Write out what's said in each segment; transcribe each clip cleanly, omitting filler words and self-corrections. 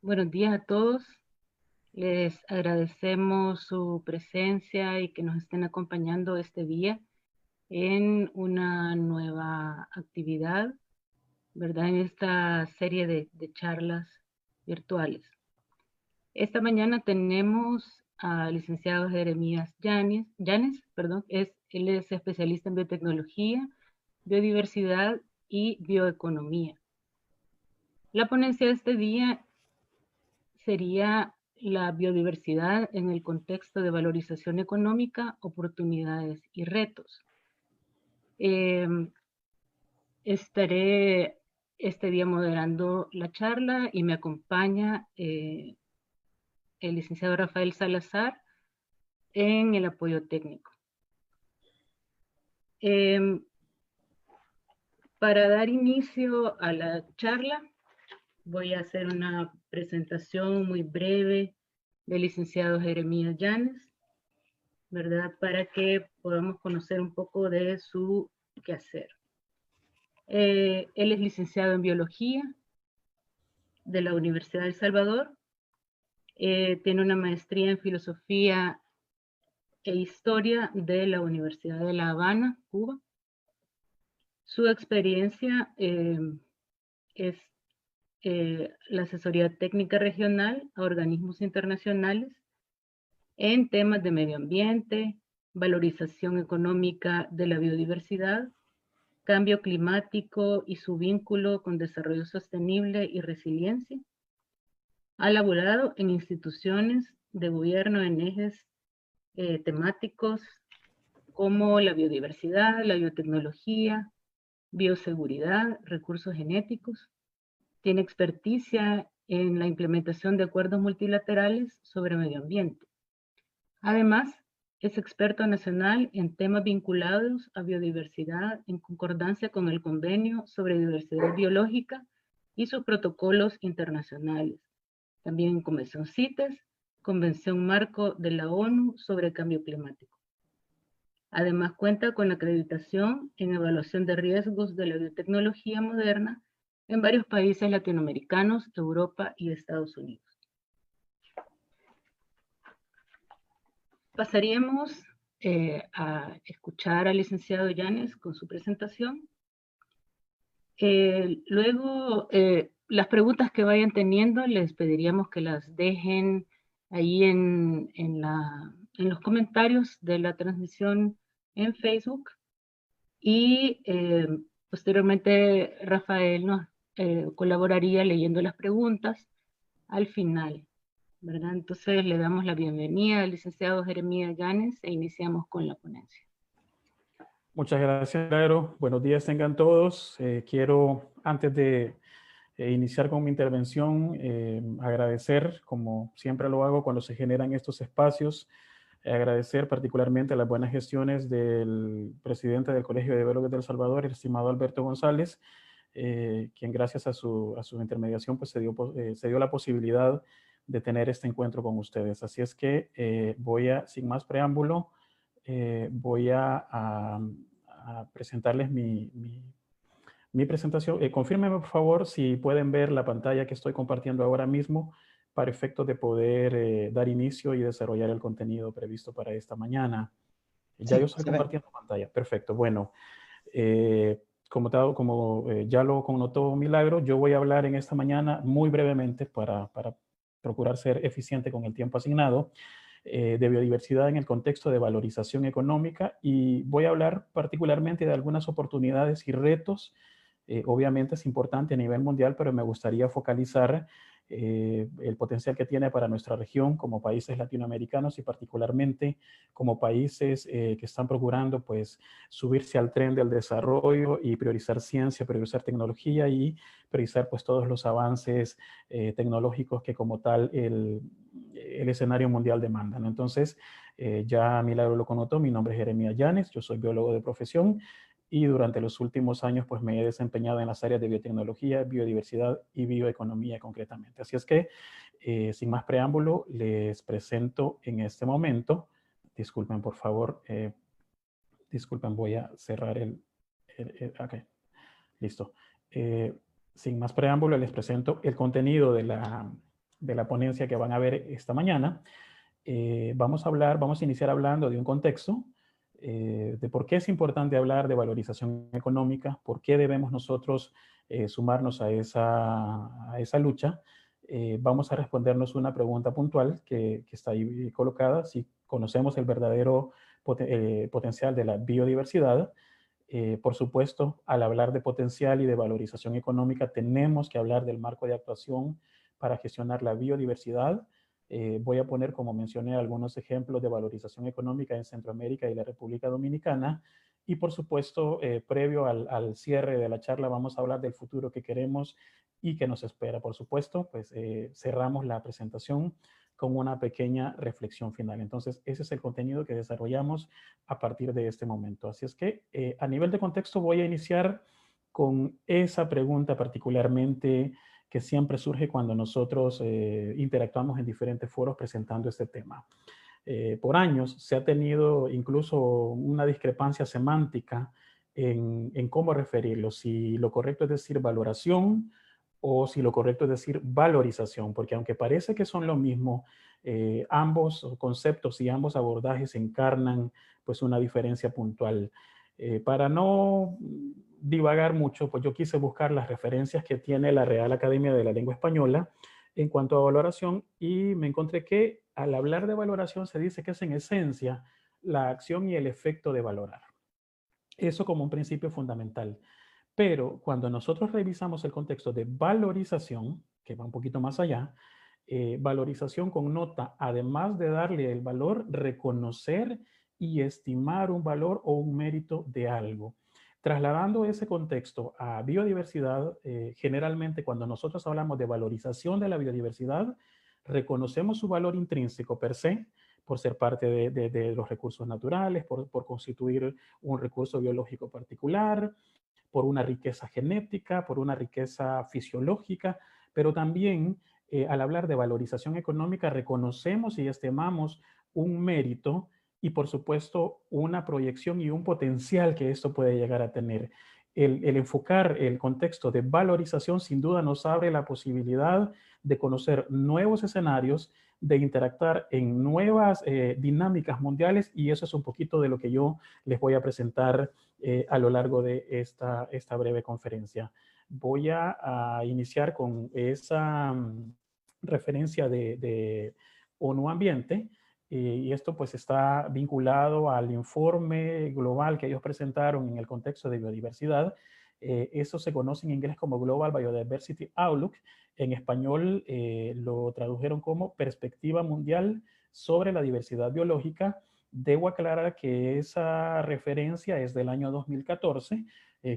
Buenos días a todos. Les agradecemos su presencia y que nos estén acompañando este día en una nueva actividad, ¿verdad? En esta serie de charlas virtuales. Esta mañana tenemos al licenciado Jeremías Llanes, perdón, él es especialista en biotecnología, biodiversidad y bioeconomía. La ponencia de este día sería la biodiversidad en el contexto de valorización económica, oportunidades y retos. Eh, Estaré este día moderando la charla y me acompaña el licenciado Rafael Salazar en el apoyo técnico. Eh, para dar inicio a la charla, voy a hacer una presentación muy breve del licenciado Jeremías Llanes, ¿verdad? Para que podamos conocer un poco de su quehacer. Él es licenciado en biología de la Universidad de El Salvador. Tiene una maestría en filosofía e historia de la Universidad de La Habana, Cuba. Su experiencia es la asesoría técnica regional a organismos internacionales en temas de medio ambiente, valorización económica de la biodiversidad, cambio climático y su vínculo con desarrollo sostenible y resiliencia. Ha laborado en instituciones de gobierno en ejes temáticos como la biodiversidad, la biotecnología, bioseguridad, recursos genéticos. Tiene experticia en la implementación de acuerdos multilaterales sobre medio ambiente. Además, es experto nacional en temas vinculados a biodiversidad en concordancia con el Convenio sobre Diversidad Biológica y sus protocolos internacionales. También en Convención CITES, Convención Marco de la ONU sobre Cambio Climático. Además, cuenta con acreditación en evaluación de riesgos de la biotecnología moderna en varios países latinoamericanos, Europa y Estados Unidos. Pasaríamos a escuchar al licenciado Llanes con su presentación. Luego, las preguntas que vayan teniendo, les pediríamos que las dejen ahí en los comentarios de la transmisión en Facebook. Y posteriormente Rafael nos colaboraría leyendo las preguntas al final, ¿verdad? Entonces le damos la bienvenida al licenciado Jeremías Llanes e iniciamos con la ponencia. Muchas gracias, Claro. Buenos días tengan todos. Quiero, antes de iniciar con mi intervención, agradecer, como siempre lo hago cuando se generan estos espacios, agradecer particularmente las buenas gestiones del presidente del Colegio de Biólogos de El Salvador, el estimado Alberto González, quien gracias a su intermediación pues se dio la posibilidad de tener este encuentro con ustedes. Así es que sin más preámbulo, voy a presentarles mi presentación. Confírmenme, por favor, si pueden ver la pantalla que estoy compartiendo ahora mismo para efectos de poder dar inicio y desarrollar el contenido previsto para esta mañana. Ya yo estoy compartiendo pantalla. Perfecto. Bueno, como ya lo connotó Milagro, yo voy a hablar en esta mañana muy brevemente para procurar ser eficiente con el tiempo asignado, de biodiversidad en el contexto de valorización económica, y voy a hablar particularmente de algunas oportunidades y retos. Obviamente es importante a nivel mundial, pero me gustaría focalizar el potencial que tiene para nuestra región como países latinoamericanos y particularmente como países que están procurando pues subirse al tren del desarrollo y priorizar ciencia, priorizar tecnología y priorizar pues todos los avances tecnológicos que como tal el escenario mundial demandan. Entonces, ya Milagro lo connotó, mi nombre es Jeremías Llanes, yo soy biólogo de profesión y durante los últimos años pues me he desempeñado en las áreas de biotecnología, biodiversidad y bioeconomía concretamente. Así es que, sin más preámbulo, les presento en este momento, disculpen por favor, disculpen, voy a cerrar ok, listo. Sin más preámbulo, les presento el contenido de la de la ponencia que van a ver esta mañana. Vamos a iniciar hablando de un contexto, de por qué es importante hablar de valorización económica, por qué debemos nosotros sumarnos a esa lucha. Vamos a respondernos una pregunta puntual que está ahí colocada, si conocemos el verdadero potencial de la biodiversidad. Por supuesto, al hablar de potencial y de valorización económica, tenemos que hablar del marco de actuación para gestionar la biodiversidad. Voy a poner, como mencioné, algunos ejemplos de valorización económica en Centroamérica y la República Dominicana. Y por supuesto, previo al cierre de la charla, vamos a hablar del futuro que queremos y que nos espera. Por supuesto, pues cerramos la presentación con una pequeña reflexión final. Entonces, ese es el contenido que desarrollamos a partir de este momento. Así es que a nivel de contexto voy a iniciar con esa pregunta particularmente que siempre surge cuando nosotros interactuamos en diferentes foros presentando este tema. Por años se ha tenido incluso una discrepancia semántica en cómo referirlo, si lo correcto es decir valoración o si lo correcto es decir valorización, porque aunque parece que son lo mismo, ambos conceptos y ambos abordajes encarnan pues una diferencia puntual. Para no divagar mucho, pues yo quise buscar las referencias que tiene la Real Academia de la Lengua Española en cuanto a valoración y me encontré que al hablar de valoración se dice que es en esencia la acción y el efecto de valorar. Eso como un principio fundamental. Pero cuando nosotros revisamos el contexto de valorización, que va un poquito más allá, valorización connota, además de darle el valor, reconocer y estimar un valor o un mérito de algo. Trasladando ese contexto a biodiversidad, generalmente cuando nosotros hablamos de valorización de la biodiversidad, reconocemos su valor intrínseco per se, por ser parte de los recursos naturales, por constituir un recurso biológico particular, por una riqueza genética, por una riqueza fisiológica, pero también al hablar de valorización económica reconocemos y estimamos un mérito y por supuesto una proyección y un potencial que esto puede llegar a tener. El enfocar el contexto de valorización sin duda nos abre la posibilidad de conocer nuevos escenarios, de interactuar en nuevas dinámicas mundiales y eso es un poquito de lo que yo les voy a presentar a lo largo de esta breve conferencia. Voy a iniciar con esa referencia de ONU Ambiente y esto pues está vinculado al informe global que ellos presentaron en el contexto de biodiversidad. Eso se conoce en inglés como Global Biodiversity Outlook. En español lo tradujeron como Perspectiva Mundial sobre la Diversidad Biológica. Debo aclarar que esa referencia es del año 2014,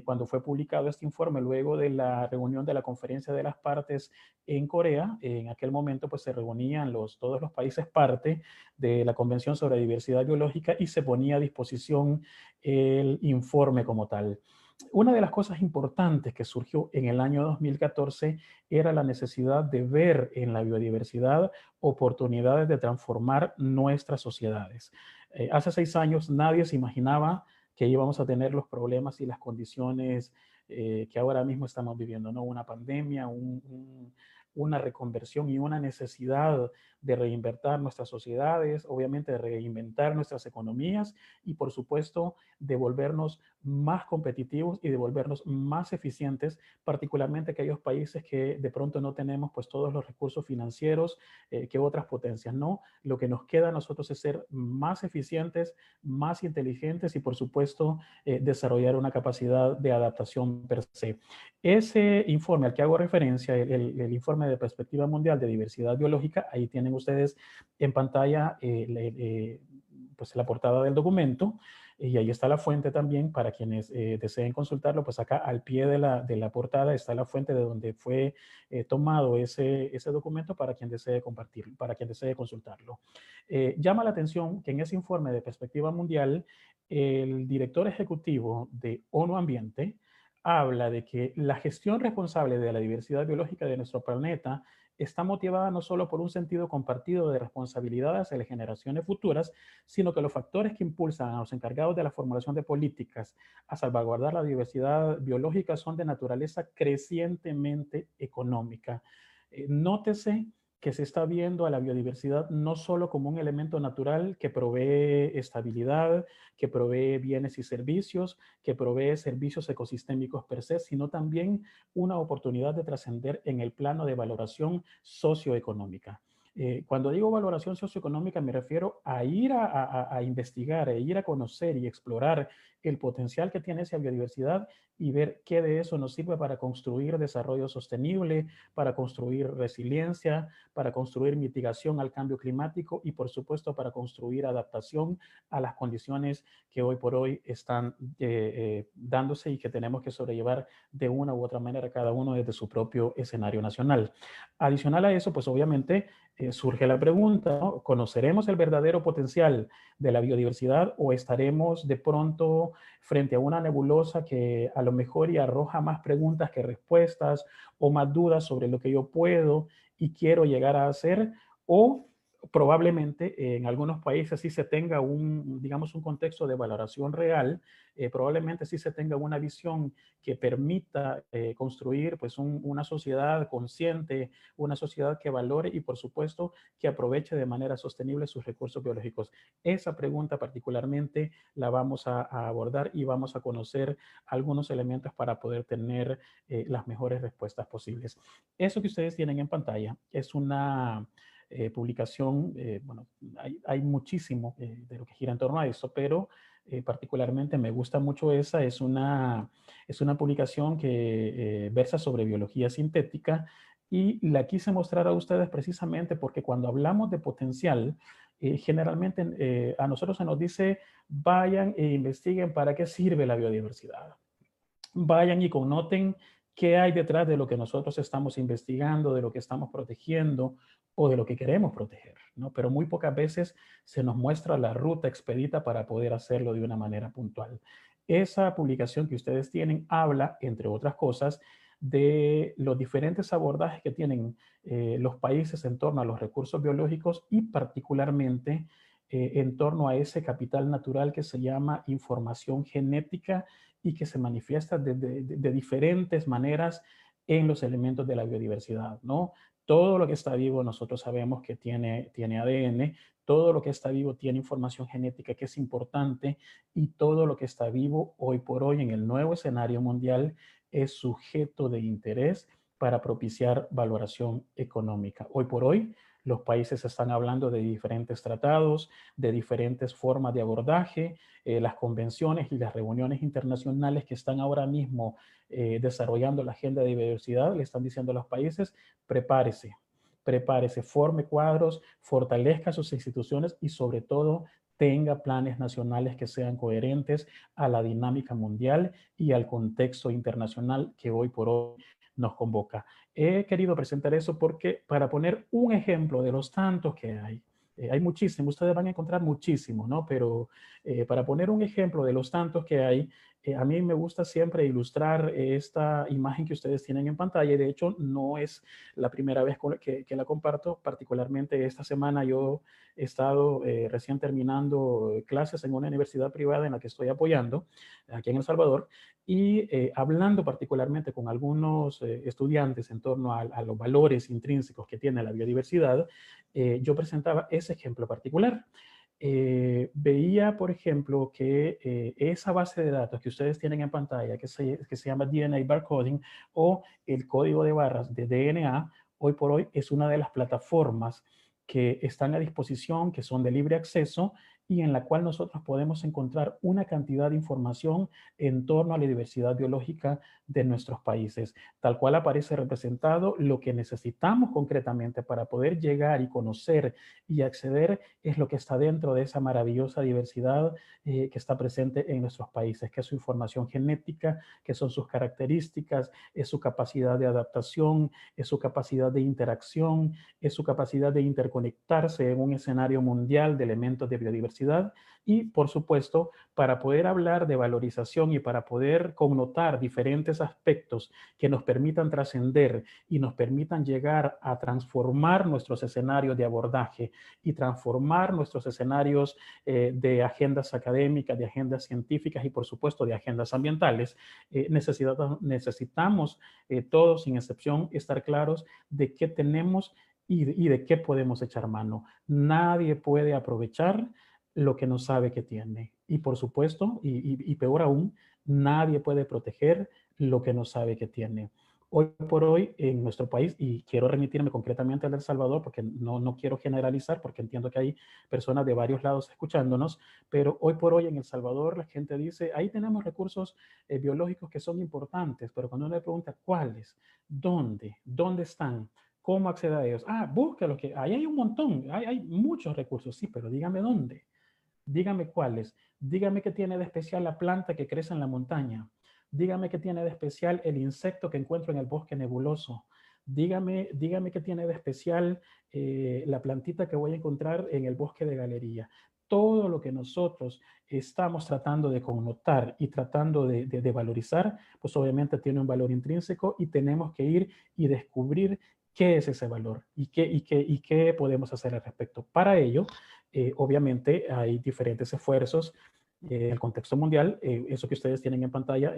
cuando fue publicado este informe luego de la reunión de la Conferencia de las Partes en Corea. En aquel momento pues se reunían todos los países parte de la Convención sobre Diversidad Biológica y se ponía a disposición el informe como tal. Una de las cosas importantes que surgió en el año 2014 era la necesidad de ver en la biodiversidad oportunidades de transformar nuestras sociedades. Hace 6 años nadie se imaginaba que íbamos a tener los problemas y las condiciones que ahora mismo estamos viviendo, ¿no? Una pandemia, una reconversión y una necesidad de reinventar nuestras sociedades, obviamente de reinventar nuestras economías y por supuesto de volvernos más competitivos y de volvernos más eficientes, particularmente aquellos países que de pronto no tenemos pues todos los recursos financieros que otras potencias, ¿no? Lo que nos queda a nosotros es ser más eficientes, más inteligentes y por supuesto desarrollar una capacidad de adaptación per se. Ese informe al que hago referencia, el informe de perspectiva mundial de diversidad biológica, ahí tienen ustedes en pantalla pues la portada del documento y ahí está la fuente también para quienes deseen consultarlo, pues acá al pie de la portada está la fuente de donde fue tomado ese documento para quien desee compartirlo, para quien desee consultarlo. Llama la atención que en ese informe de perspectiva mundial, el director ejecutivo de ONU Ambiente habla de que la gestión responsable de la diversidad biológica de nuestro planeta está motivada no solo por un sentido compartido de responsabilidad hacia las generaciones futuras, sino que los factores que impulsan a los encargados de la formulación de políticas a salvaguardar la diversidad biológica son de naturaleza crecientemente económica. Nótese que se está viendo a la biodiversidad no solo como un elemento natural que provee estabilidad, que provee bienes y servicios, que provee servicios ecosistémicos per se, sino también una oportunidad de trascender en el plano de valoración socioeconómica. Cuando digo valoración socioeconómica me refiero a ir a investigar, a ir a conocer y explorar el potencial que tiene esa biodiversidad y ver qué de eso nos sirve para construir desarrollo sostenible, para construir resiliencia, para construir mitigación al cambio climático y por supuesto para construir adaptación a las condiciones que hoy por hoy están dándose y que tenemos que sobrellevar de una u otra manera cada uno desde su propio escenario nacional. Adicional a eso, pues obviamente surge la pregunta, ¿no? ¿Conoceremos el verdadero potencial de la biodiversidad o estaremos de pronto frente a una nebulosa que a lo mejor y arroja más preguntas que respuestas o más dudas sobre lo que yo puedo y quiero llegar a hacer? O probablemente en algunos países sí se tenga digamos, un contexto de valoración real, probablemente sí se tenga una visión que permita construir pues una sociedad consciente, una sociedad que valore y por supuesto que aproveche de manera sostenible sus recursos biológicos. Esa pregunta particularmente la vamos a abordar y vamos a conocer algunos elementos para poder tener las mejores respuestas posibles. Eso que ustedes tienen en pantalla es una publicación, bueno, hay muchísimo de lo que gira en torno a eso, pero particularmente me gusta mucho esa, es una publicación que versa sobre biología sintética y la quise mostrar a ustedes precisamente porque cuando hablamos de potencial, generalmente a nosotros se nos dice vayan e investiguen para qué sirve la biodiversidad. Vayan y connoten qué hay detrás de lo que nosotros estamos investigando, de lo que estamos protegiendo o de lo que queremos proteger, ¿no? Pero muy pocas veces se nos muestra la ruta expedita para poder hacerlo de una manera puntual. Esa publicación que ustedes tienen habla, entre otras cosas, de los diferentes abordajes que tienen los países en torno a los recursos biológicos y particularmente en torno a ese capital natural que se llama información genética y que se manifiesta de diferentes maneras en los elementos de la biodiversidad, ¿no? Todo lo que está vivo nosotros sabemos que tiene ADN, todo lo que está vivo tiene información genética que es importante y todo lo que está vivo hoy por hoy en el nuevo escenario mundial es sujeto de interés para propiciar valoración económica. Hoy por hoy los países están hablando de diferentes tratados, de diferentes formas de abordaje, las convenciones y las reuniones internacionales que están ahora mismo desarrollando la agenda de biodiversidad, le están diciendo a los países, prepárese, prepárese, forme cuadros, fortalezca sus instituciones y sobre todo tenga planes nacionales que sean coherentes a la dinámica mundial y al contexto internacional que hoy por hoy nos convoca. He querido presentar eso porque para poner un ejemplo de los tantos que hay muchísimos, ustedes van a encontrar muchísimos, ¿no? Pero para poner un ejemplo de los tantos que hay, a mí me gusta siempre ilustrar esta imagen que ustedes tienen en pantalla y de hecho no es la primera vez que la comparto, particularmente esta semana yo he estado recién terminando clases en una universidad privada en la que estoy apoyando aquí en El Salvador y hablando particularmente con algunos estudiantes en torno a los valores intrínsecos que tiene la biodiversidad, yo presentaba ese ejemplo particular. Veía, por ejemplo, que esa base de datos que ustedes tienen en pantalla, que se llama DNA Barcoding o el código de barras de DNA, hoy por hoy es una de las plataformas que están a disposición, que son de libre acceso y en la cual nosotros podemos encontrar una cantidad de información en torno a la diversidad biológica de nuestros países, tal cual aparece representado lo que necesitamos concretamente para poder llegar y conocer y acceder es lo que está dentro de esa maravillosa diversidad que está presente en nuestros países, que es su información genética, que son sus características, es su capacidad de adaptación, es su capacidad de interacción, es su capacidad de interconectarse en un escenario mundial de elementos de biodiversidad y, por supuesto, para poder hablar de valorización y para poder connotar diferentes aspectos que nos permitan trascender y nos permitan llegar a transformar nuestros escenarios de abordaje y transformar nuestros escenarios de agendas académicas, de agendas científicas y por supuesto de agendas ambientales, necesitamos todos sin excepción estar claros de qué tenemos y de qué podemos echar mano. Nadie puede aprovechar lo que no sabe que tiene. Y por supuesto, y peor aún, nadie puede proteger lo que no sabe que tiene. Hoy por hoy en nuestro país, y quiero remitirme concretamente al El Salvador, porque no quiero generalizar, porque entiendo que hay personas de varios lados escuchándonos, pero hoy por hoy en El Salvador la gente dice, ahí tenemos recursos biológicos que son importantes, pero cuando uno le pregunta cuáles, dónde están, cómo acceder a ellos, búsquelo, que ahí hay un montón, hay muchos recursos, sí, pero dígame dónde. Dígame cuáles. Dígame qué tiene de especial la planta que crece en la montaña. Dígame qué tiene de especial el insecto que encuentro en el bosque nebuloso. Dígame qué tiene de especial la plantita que voy a encontrar en el bosque de galería. Todo lo que nosotros estamos tratando de connotar y tratando de valorizar, pues obviamente tiene un valor intrínseco y tenemos que ir y descubrir qué es ese valor y qué podemos hacer al respecto. Para ello, obviamente hay diferentes esfuerzos en el contexto mundial. Eso que ustedes tienen en pantalla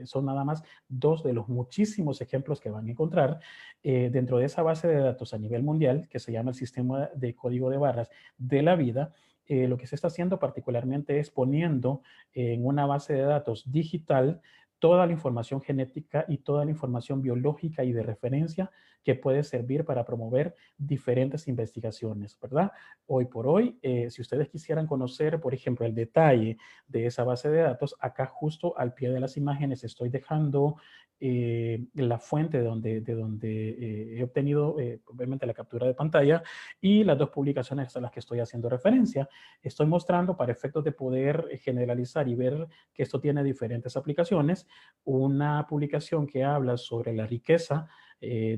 son nada más dos de los muchísimos ejemplos que van a encontrar dentro de esa base de datos a nivel mundial que se llama el Sistema de Código de Barras de la Vida. Lo que se está haciendo particularmente es poniendo en una base de datos digital toda la información genética y toda la información biológica y de referencia que puede servir para promover diferentes investigaciones, ¿verdad? Hoy por hoy, si ustedes quisieran conocer, por ejemplo, el detalle de esa base de datos, acá justo al pie de las imágenes estoy dejando la fuente de donde he obtenido, obviamente, la captura de pantalla y las dos publicaciones a las que estoy haciendo referencia. Estoy mostrando para efectos de poder generalizar y ver que esto tiene diferentes aplicaciones, una publicación que habla sobre la riqueza de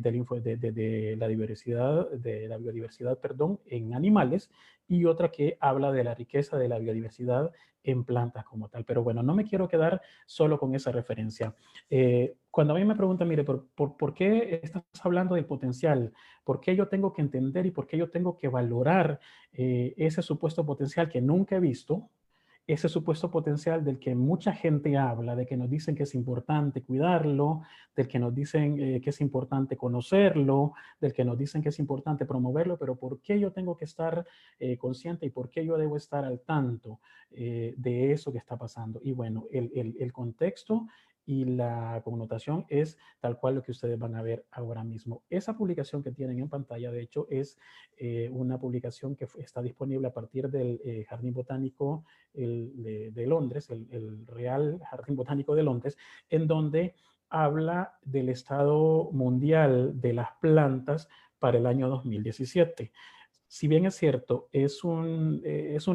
la biodiversidad, perdón, en animales, y otra que habla de la riqueza de la biodiversidad en plantas como tal. Pero bueno, no me quiero quedar solo con esa referencia. Cuando a mí me preguntan, mire, ¿por qué estás hablando del potencial? ¿Por qué yo tengo que entender y por qué yo tengo que valorar ese supuesto potencial que nunca he visto? Ese supuesto potencial del que mucha gente habla, de que nos dicen que es importante cuidarlo, del que nos dicen que es importante conocerlo, del que nos dicen que es importante promoverlo, pero ¿por qué yo tengo que estar consciente y por qué yo debo estar al tanto de eso que está pasando? Y bueno, el contexto y la connotación es tal cual lo que ustedes van a ver ahora mismo. Esa publicación que tienen en pantalla, de hecho, es una publicación que está disponible a partir del Jardín Botánico de Londres, el Real Jardín Botánico de Londres, en donde habla del estado mundial de las plantas para el año 2017. Si bien es cierto, es un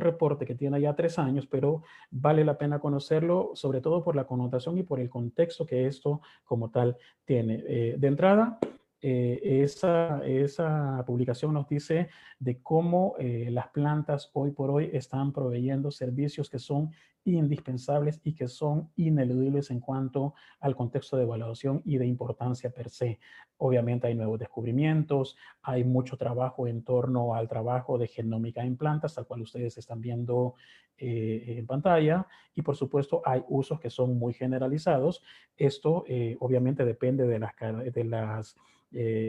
reporte que tiene ya 3 años, pero vale la pena conocerlo, sobre todo por la connotación y por el contexto que esto como tal tiene. De entrada, esa publicación nos dice de cómo las plantas hoy por hoy están proveyendo servicios que son indispensables y que son ineludibles en cuanto al contexto de evaluación y de importancia per se. Obviamente hay nuevos descubrimientos, hay mucho trabajo en torno al trabajo de genómica en plantas, tal cual ustedes están viendo en pantalla, y por supuesto hay usos que son muy generalizados. Esto obviamente depende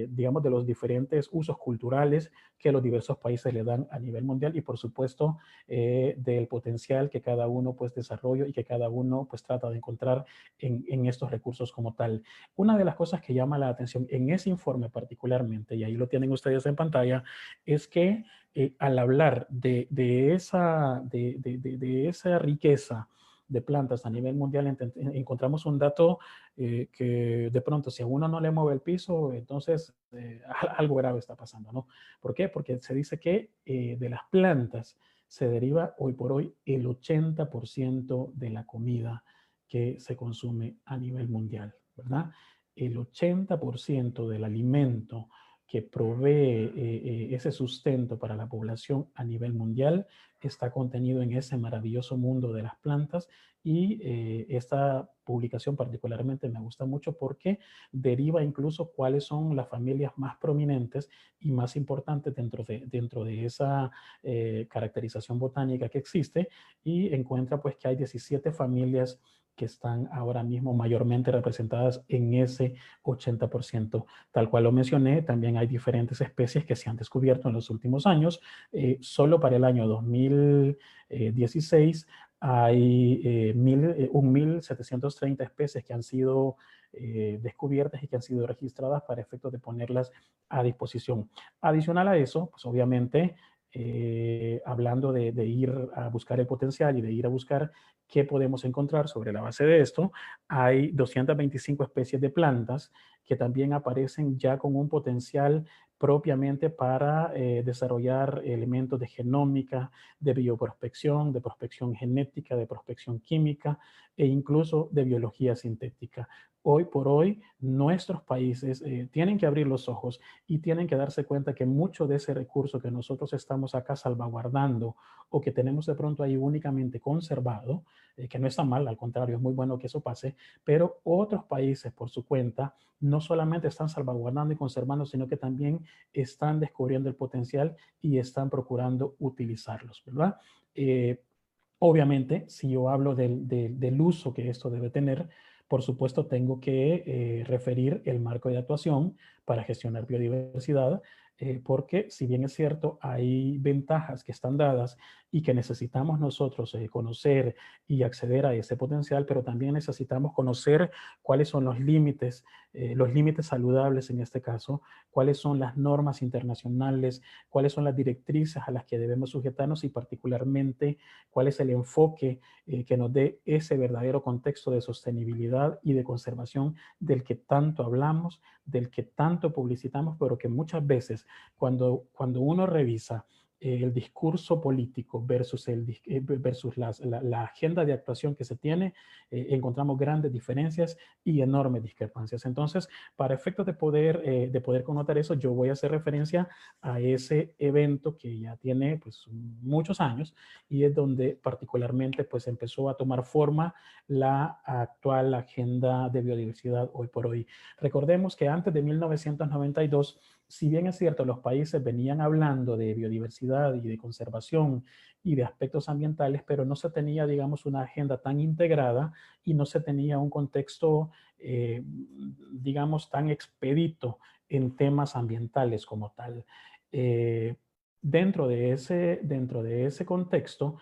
digamos, de los diferentes usos culturales que los diversos países le dan a nivel mundial y por supuesto del potencial que cada uno pues desarrolla y que cada uno pues trata de encontrar en estos recursos como tal. Una de las cosas que llama la atención en ese informe particularmente, y ahí lo tienen ustedes en pantalla, es que al hablar de esa riqueza de plantas a nivel mundial, encontramos un dato que de pronto si a uno no le mueve el piso, entonces algo grave está pasando, ¿no? ¿Por qué? Porque se dice que de las plantas se deriva hoy por hoy el 80% de la comida que se consume a nivel mundial, ¿verdad? El 80% del alimento que provee ese sustento para la población a nivel mundial está contenido en ese maravilloso mundo de las plantas y esta publicación particularmente me gusta mucho porque deriva incluso cuáles son las familias más prominentes y más importantes dentro de esa caracterización botánica que existe y encuentra pues que hay 17 familias que están ahora mismo mayormente representadas en ese 80%. Tal cual lo mencioné, también hay diferentes especies que se han descubierto en los últimos años. Solo para el año 2016 hay 1.730 especies que han sido descubiertas y que han sido registradas para efectos de ponerlas a disposición. Adicional a eso, pues obviamente, hablando de ir a buscar el potencial y de ir a buscar qué podemos encontrar sobre la base de esto, hay 225 especies de plantas que también aparecen ya con un potencial propiamente para desarrollar elementos de genómica, de bioprospección, de prospección genética, de prospección química e incluso de biología sintética. Hoy por hoy, nuestros países tienen que abrir los ojos y tienen que darse cuenta que mucho de ese recurso que nosotros estamos acá salvaguardando o que tenemos de pronto ahí únicamente conservado, que no está mal, al contrario, es muy bueno que eso pase, pero otros países por su cuenta no solamente están salvaguardando y conservando, sino que también están descubriendo el potencial y están procurando utilizarlos, ¿verdad? Obviamente, si yo hablo del uso que esto debe tener, por supuesto tengo que referir el marco de actuación para gestionar biodiversidad, porque si bien es cierto, hay ventajas que están dadas y que necesitamos nosotros conocer y acceder a ese potencial, pero también necesitamos conocer cuáles son los límites saludables en este caso, cuáles son las normas internacionales, cuáles son las directrices a las que debemos sujetarnos y particularmente cuál es el enfoque que nos dé ese verdadero contexto de sostenibilidad y de conservación del que tanto hablamos, del que tanto publicitamos, pero que muchas veces cuando uno revisa el discurso político versus la agenda de actuación que se tiene, encontramos grandes diferencias y enormes discrepancias. Entonces, para efectos de poder connotar eso, yo voy a hacer referencia a ese evento que ya tiene pues, muchos años y es donde particularmente pues, empezó a tomar forma la actual agenda de biodiversidad hoy por hoy. Recordemos que antes de 1992, si bien es cierto, los países venían hablando de biodiversidad y de conservación y de aspectos ambientales, pero no se tenía, digamos, una agenda tan integrada y no se tenía un contexto, digamos, tan expedito en temas ambientales como tal. Eh, dentro de ese contexto,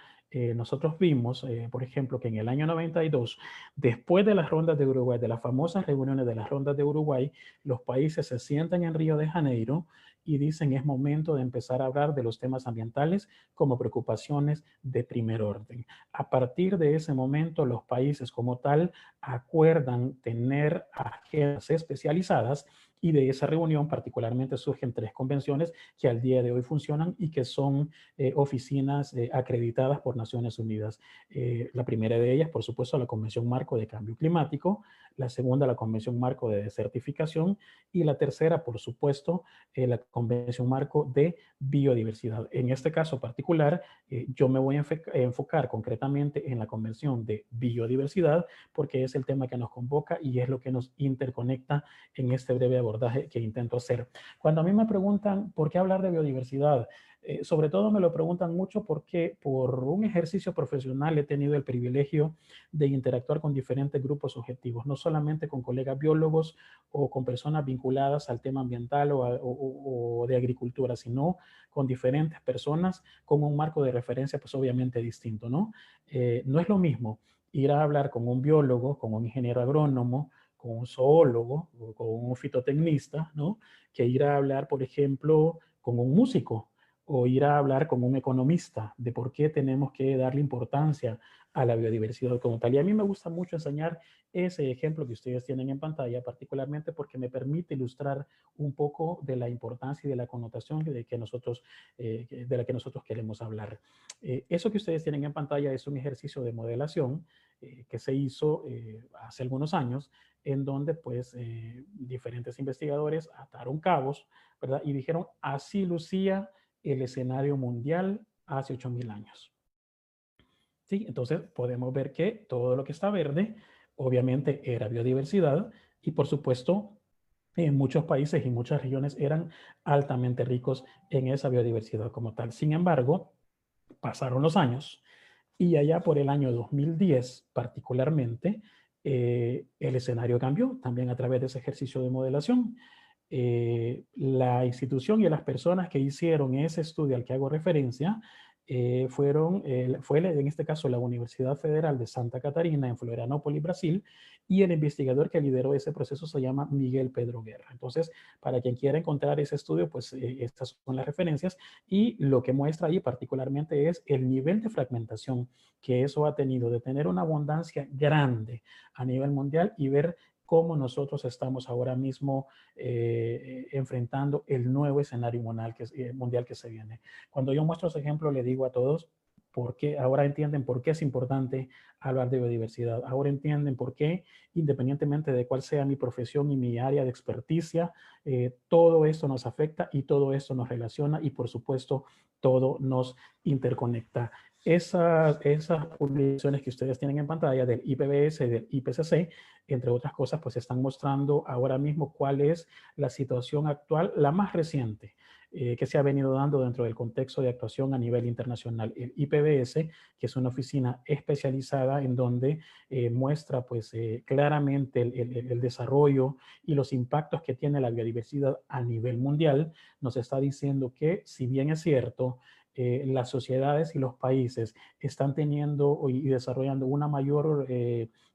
nosotros vimos, por ejemplo, que en el año 92, después de las rondas de Uruguay, de las famosas reuniones de las rondas de Uruguay, los países se sientan en Río de Janeiro y dicen es momento de empezar a hablar de los temas ambientales como preocupaciones de primer orden. A partir de ese momento, los países como tal acuerdan tener agendas especializadas y de esa reunión particularmente surgen 3 convenciones que al día de hoy funcionan y que son oficinas acreditadas por Naciones Unidas. La primera de ellas, por supuesto, la Convención Marco de Cambio Climático, la segunda, la Convención Marco de Desertificación y la tercera, por supuesto, la Convención Marco de Biodiversidad. En este caso particular, yo me voy a enfocar concretamente en la Convención de Biodiversidad porque es el tema que nos convoca y es lo que nos interconecta en este breve abordaje que intento hacer. Cuando a mí me preguntan por qué hablar de biodiversidad, sobre todo me lo preguntan mucho porque por un ejercicio profesional he tenido el privilegio de interactuar con diferentes grupos objetivos, no solamente con colegas biólogos o con personas vinculadas al tema ambiental o de agricultura, sino con diferentes personas con un marco de referencia pues obviamente distinto, ¿no? No es lo mismo ir a hablar con un biólogo, con un ingeniero agrónomo, con un zoólogo o con un fitotecnista, ¿no? Que ir a hablar, por ejemplo, con un músico o ir a hablar con un economista de por qué tenemos que darle importancia a la biodiversidad como tal. Y a mí me gusta mucho enseñar ese ejemplo que ustedes tienen en pantalla, particularmente porque me permite ilustrar un poco de la importancia y de la connotación de la que nosotros queremos hablar. Eso que ustedes tienen en pantalla es un ejercicio de modelación que se hizo hace algunos años, en donde pues diferentes investigadores ataron cabos, ¿verdad? Y dijeron, así lucía el escenario mundial hace 8.000 años. ¿Sí? Entonces podemos ver que todo lo que está verde obviamente era biodiversidad y por supuesto en muchos países y muchas regiones eran altamente ricos en esa biodiversidad como tal. Sin embargo, pasaron los años Y allá por el año 2010, particularmente, el escenario cambió también a través de ese ejercicio de modelación. La institución y las personas que hicieron ese estudio al que hago referencia fue en este caso la Universidad Federal de Santa Catarina en Florianópolis, Brasil, y el investigador que lideró ese proceso se llama Miguel Pedro Guerra. Entonces, para quien quiera encontrar ese estudio, pues estas son las referencias, y lo que muestra ahí particularmente es el nivel de fragmentación que eso ha tenido, de tener una abundancia grande a nivel mundial y ver cómo nosotros estamos ahora mismo enfrentando el nuevo escenario mundial que se viene. Cuando yo muestro ese ejemplo, le digo a todos, porque ahora entienden por qué es importante hablar de biodiversidad. Ahora entienden por qué, independientemente de cuál sea mi profesión y mi área de experticia, todo esto nos afecta y todo esto nos relaciona y, por supuesto, todo nos interconecta. Esas publicaciones que ustedes tienen en pantalla del IPBES, del IPCC, entre otras cosas, pues están mostrando ahora mismo cuál es la situación actual, la más reciente, que se ha venido dando dentro del contexto de actuación a nivel internacional. El IPBES, que es una oficina especializada en donde muestra pues claramente el desarrollo y los impactos que tiene la biodiversidad a nivel mundial, nos está diciendo que, si bien es cierto, las sociedades y los países están teniendo y desarrollando una mayor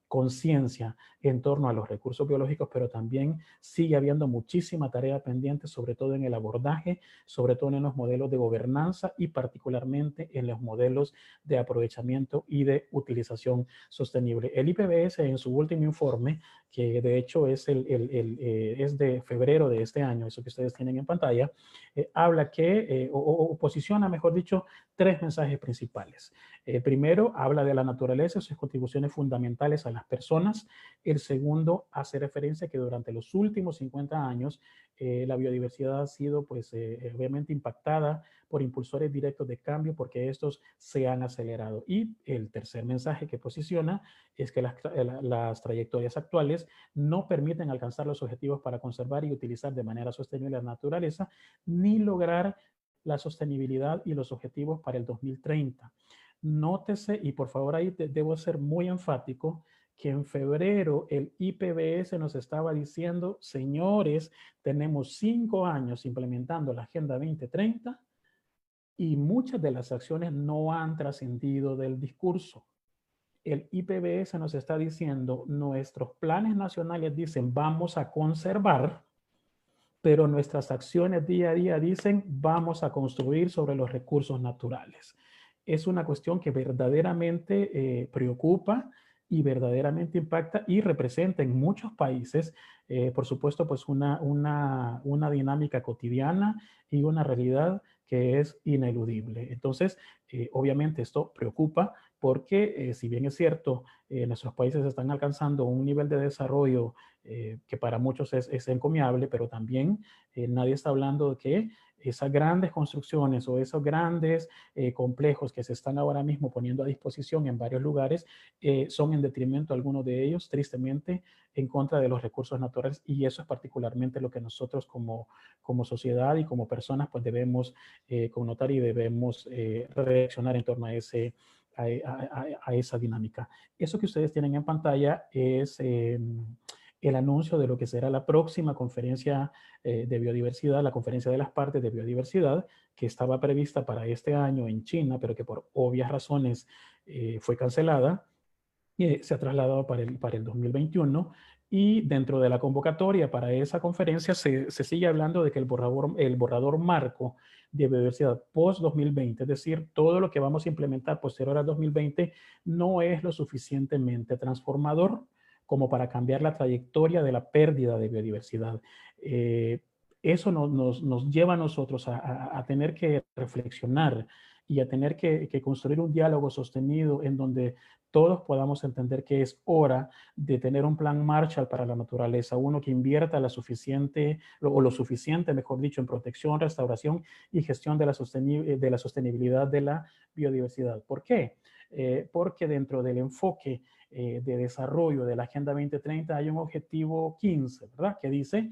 conciencia en torno a los recursos biológicos, pero también sigue habiendo muchísima tarea pendiente, sobre todo en el abordaje, sobre todo en los modelos de gobernanza y particularmente en los modelos de aprovechamiento y de utilización sostenible. El IPBES, en su último informe, que de hecho es de febrero de este año, eso que ustedes tienen en pantalla, habla que, o posiciona, mejor dicho, tres mensajes principales. Primero, habla de la naturaleza y sus contribuciones fundamentales a las personas. El segundo, hace referencia a que durante los últimos 50 años la biodiversidad ha sido, pues, obviamente impactada por impulsores directos de cambio porque estos se han acelerado. Y el tercer mensaje que posiciona es que las trayectorias actuales no permiten alcanzar los objetivos para conservar y utilizar de manera sostenible la naturaleza, ni lograr la sostenibilidad y los objetivos para el 2030. Nótese, y por favor ahí debo ser muy enfático, que en febrero el IPBES nos estaba diciendo, señores, tenemos 5 años implementando la Agenda 2030 y muchas de las acciones no han trascendido del discurso. El IPBES nos está diciendo, nuestros planes nacionales dicen vamos a conservar, pero nuestras acciones día a día dicen vamos a construir sobre los recursos naturales. Es una cuestión que verdaderamente preocupa y verdaderamente impacta y representa en muchos países, por supuesto, pues una dinámica cotidiana y una realidad que es ineludible. Entonces, obviamente esto preocupa porque si bien es cierto, nuestros países están alcanzando un nivel de desarrollo que para muchos es encomiable, pero también nadie está hablando de que esas grandes construcciones o esos grandes complejos que se están ahora mismo poniendo a disposición en varios lugares son en detrimento, algunos de ellos, tristemente, en contra de los recursos naturales, y eso es particularmente lo que nosotros como sociedad y como personas pues debemos connotar y debemos reaccionar en torno a esa dinámica. Eso que ustedes tienen en pantalla es el anuncio de lo que será la próxima conferencia de biodiversidad, la conferencia de las partes de biodiversidad, que estaba prevista para este año en China, pero que por obvias razones fue cancelada. Se ha trasladado para el 2021, y dentro de la convocatoria para esa conferencia se sigue hablando de que el borrador marco de biodiversidad post-2020, es decir, todo lo que vamos a implementar posterior al 2020, no es lo suficientemente transformador como para cambiar la trayectoria de la pérdida de biodiversidad. Eso nos lleva a nosotros a tener que reflexionar y a tener que construir un diálogo sostenido en donde todos podamos entender que es hora de tener un plan Marshall para la naturaleza, uno que invierta lo suficiente, mejor dicho, en protección, restauración y gestión de la sostenibilidad de la biodiversidad. ¿Por qué? porque dentro del enfoque de desarrollo de la Agenda 2030 hay un objetivo 15, ¿verdad? Que dice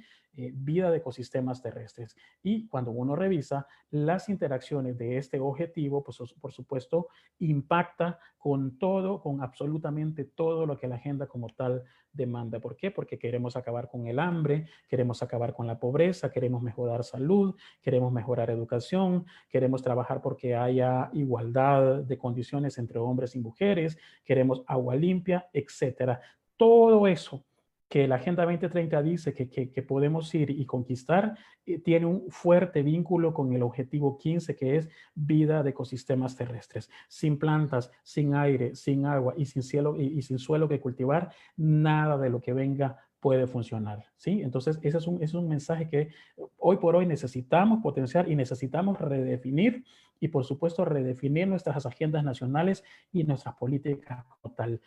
vida de ecosistemas terrestres. Y cuando uno revisa las interacciones de este objetivo, pues por supuesto impacta con todo, con absolutamente todo lo que la agenda como tal demanda. ¿Por qué? Porque queremos acabar con el hambre, queremos acabar con la pobreza, queremos mejorar salud, queremos mejorar educación, queremos trabajar porque haya igualdad de condiciones entre hombres y mujeres, queremos agua limpia, etcétera. Todo eso que la Agenda 2030 dice que podemos ir y conquistar, tiene un fuerte vínculo con el objetivo 15, que es vida de ecosistemas terrestres. Sin plantas, sin aire, sin agua y sin cielo y sin suelo que cultivar, nada de lo que venga puede funcionar, ¿sí? Entonces, ese es un mensaje que hoy por hoy necesitamos potenciar y necesitamos redefinir y, por supuesto, redefinir nuestras agendas nacionales y nuestras políticas como tal.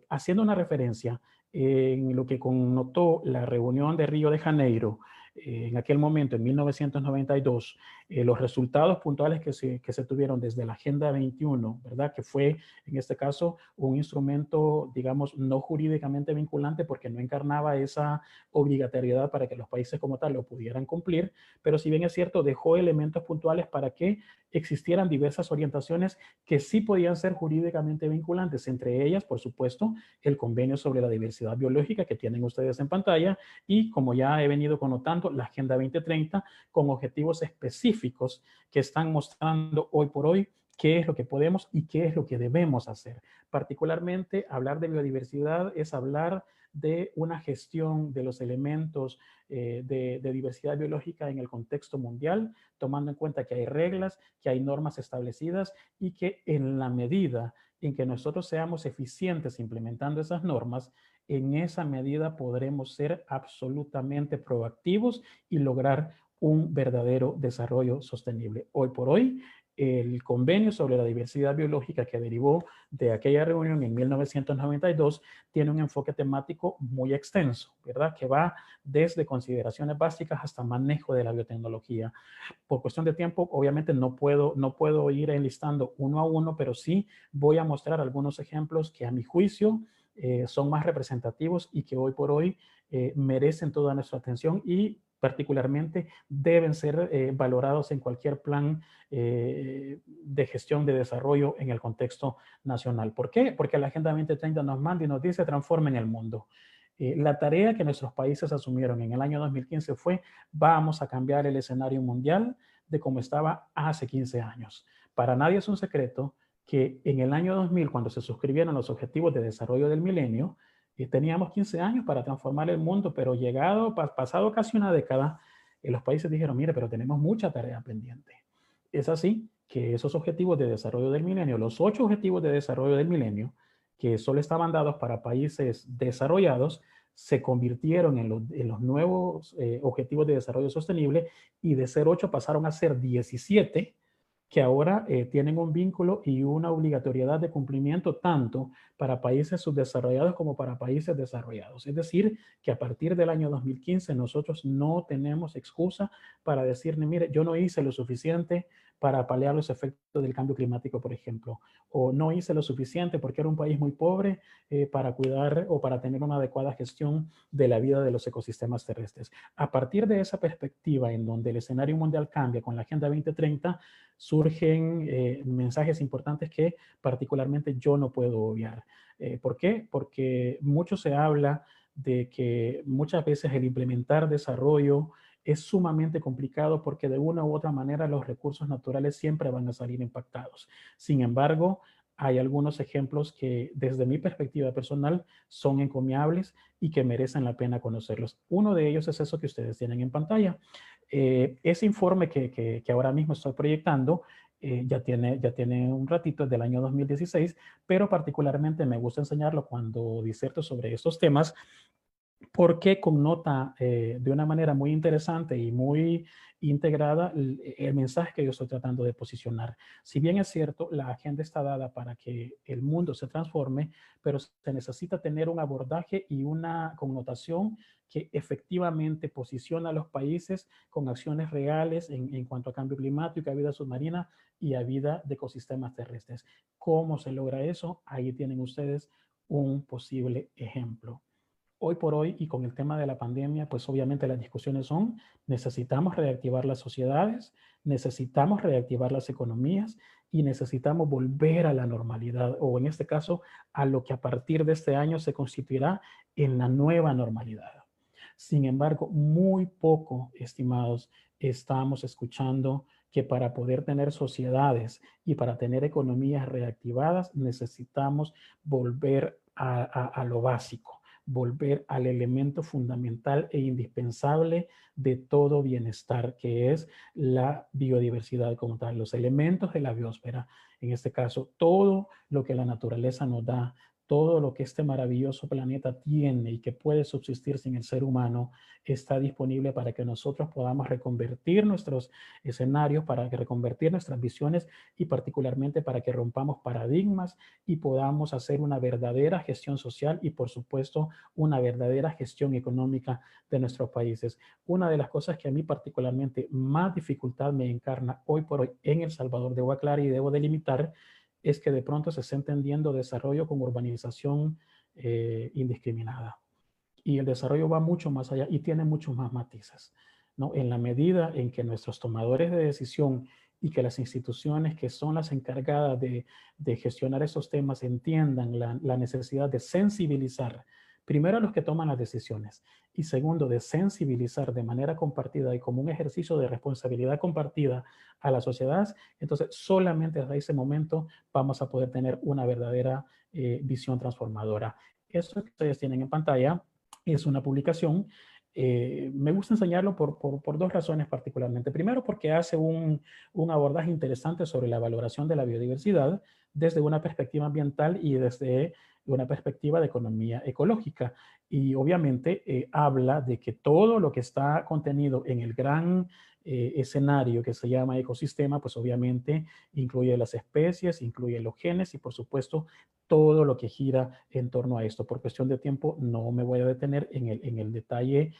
Haciendo una referencia en lo que connotó la reunión de Río de Janeiro, en aquel momento, en 1992, los resultados puntuales que se tuvieron desde la Agenda 21, ¿verdad? Que fue, en este caso, un instrumento, digamos, no jurídicamente vinculante porque no encarnaba esa obligatoriedad para que los países como tal lo pudieran cumplir, pero si bien es cierto, dejó elementos puntuales para que existieran diversas orientaciones que sí podían ser jurídicamente vinculantes, entre ellas, por supuesto, el convenio sobre la diversidad biológica que tienen ustedes en pantalla y, como ya he venido connotando, la Agenda 2030 con objetivos específicos que están mostrando hoy por hoy qué es lo que podemos y qué es lo que debemos hacer. Particularmente, hablar de biodiversidad es hablar de una gestión de los elementos de diversidad biológica en el contexto mundial, tomando en cuenta que hay reglas, que hay normas establecidas y que en la medida en que nosotros seamos eficientes implementando esas normas, en esa medida podremos ser absolutamente proactivos y lograr un verdadero desarrollo sostenible. Hoy por hoy, el convenio sobre la diversidad biológica que derivó de aquella reunión en 1992 tiene un enfoque temático muy extenso, ¿verdad? Que va desde consideraciones básicas hasta manejo de la biotecnología. Por cuestión de tiempo, obviamente no puedo ir enlistando uno a uno, pero sí voy a mostrar algunos ejemplos que a mi juicio son más representativos y que hoy por hoy merecen toda nuestra atención y particularmente deben ser valorados en cualquier plan de gestión de desarrollo en el contexto nacional. ¿Por qué? Porque la Agenda 2030 nos manda y nos dice transformen el mundo. La tarea que nuestros países asumieron en el año 2015 fue vamos a cambiar el escenario mundial de cómo estaba hace 15 años. Para nadie es un secreto que en el año 2000, cuando se suscribieron los Objetivos de Desarrollo del Milenio, teníamos 15 años para transformar el mundo, pero pasado casi una década, los países dijeron, mire, pero tenemos mucha tarea pendiente. Es así que esos Objetivos de Desarrollo del Milenio, los 8 Objetivos de Desarrollo del Milenio, que solo estaban dados para países desarrollados, se convirtieron en los nuevos Objetivos de Desarrollo Sostenible y de ser 8 pasaron a ser 17, que ahora tienen un vínculo y una obligatoriedad de cumplimiento tanto para países subdesarrollados como para países desarrollados. Es decir, que a partir del año 2015 nosotros no tenemos excusa para decirle, mire, yo no hice lo suficiente para paliar los efectos del cambio climático, por ejemplo, o no hice lo suficiente porque era un país muy pobre para cuidar o para tener una adecuada gestión de la vida de los ecosistemas terrestres. A partir de esa perspectiva en donde el escenario mundial cambia con la Agenda 2030, surgen mensajes importantes que particularmente yo no puedo obviar. ¿Por qué? Porque mucho se habla de que muchas veces el implementar desarrollo es sumamente complicado porque de una u otra manera los recursos naturales siempre van a salir impactados. Sin embargo, hay algunos ejemplos que desde mi perspectiva personal son encomiables y que merecen la pena conocerlos. Uno de ellos es eso que ustedes tienen en pantalla. Ese informe que ahora mismo estoy proyectando ya tiene un ratito, es del año 2016, pero particularmente me gusta enseñarlo cuando diserto sobre estos temas porque connota de una manera muy interesante y muy integrada el mensaje que yo estoy tratando de posicionar. Si bien es cierto, la agenda está dada para que el mundo se transforme, pero se necesita tener un abordaje y una connotación que efectivamente posiciona a los países con acciones reales en cuanto a cambio climático, a vida submarina y a vida de ecosistemas terrestres. ¿Cómo se logra eso? Ahí tienen ustedes un posible ejemplo. Hoy por hoy y con el tema de la pandemia, pues obviamente las discusiones son, necesitamos reactivar las sociedades, necesitamos reactivar las economías y necesitamos volver a la normalidad, o en este caso, a lo que a partir de este año se constituirá en la nueva normalidad. Sin embargo, muy poco, estimados, estamos escuchando que para poder tener sociedades y para tener economías reactivadas necesitamos volver a lo básico, volver al elemento fundamental e indispensable de todo bienestar, que es la biodiversidad como tal, los elementos de la biosfera. En este caso, todo lo que la naturaleza nos da, todo lo que este maravilloso planeta tiene y que puede subsistir sin el ser humano, está disponible para que nosotros podamos reconvertir nuestros escenarios, para que reconvertir nuestras visiones y particularmente para que rompamos paradigmas y podamos hacer una verdadera gestión social y, por supuesto, una verdadera gestión económica de nuestros países. Una de las cosas que a mí particularmente más dificultad me encarna hoy por hoy en El Salvador, debo aclarar y debo delimitar, es que de pronto se está entendiendo desarrollo como urbanización indiscriminada. Y el desarrollo va mucho más allá y tiene muchos más matices, ¿no? En la medida en que nuestros tomadores de decisión y que las instituciones que son las encargadas de gestionar esos temas entiendan la necesidad de sensibilizar primero a los que toman las decisiones y segundo de sensibilizar de manera compartida y como un ejercicio de responsabilidad compartida a las sociedades, entonces solamente hasta ese momento vamos a poder tener una verdadera visión transformadora. Eso que ustedes tienen en pantalla es una publicación. Me gusta enseñarlo por dos razones particularmente. Primero, porque hace un abordaje interesante sobre la valoración de la biodiversidad desde una perspectiva ambiental y desde una perspectiva de economía ecológica. Y obviamente habla de que todo lo que está contenido en el gran escenario que se llama ecosistema, pues obviamente incluye las especies, incluye los genes y por supuesto todo lo que gira en torno a esto. Por cuestión de tiempo no me voy a detener en el detalle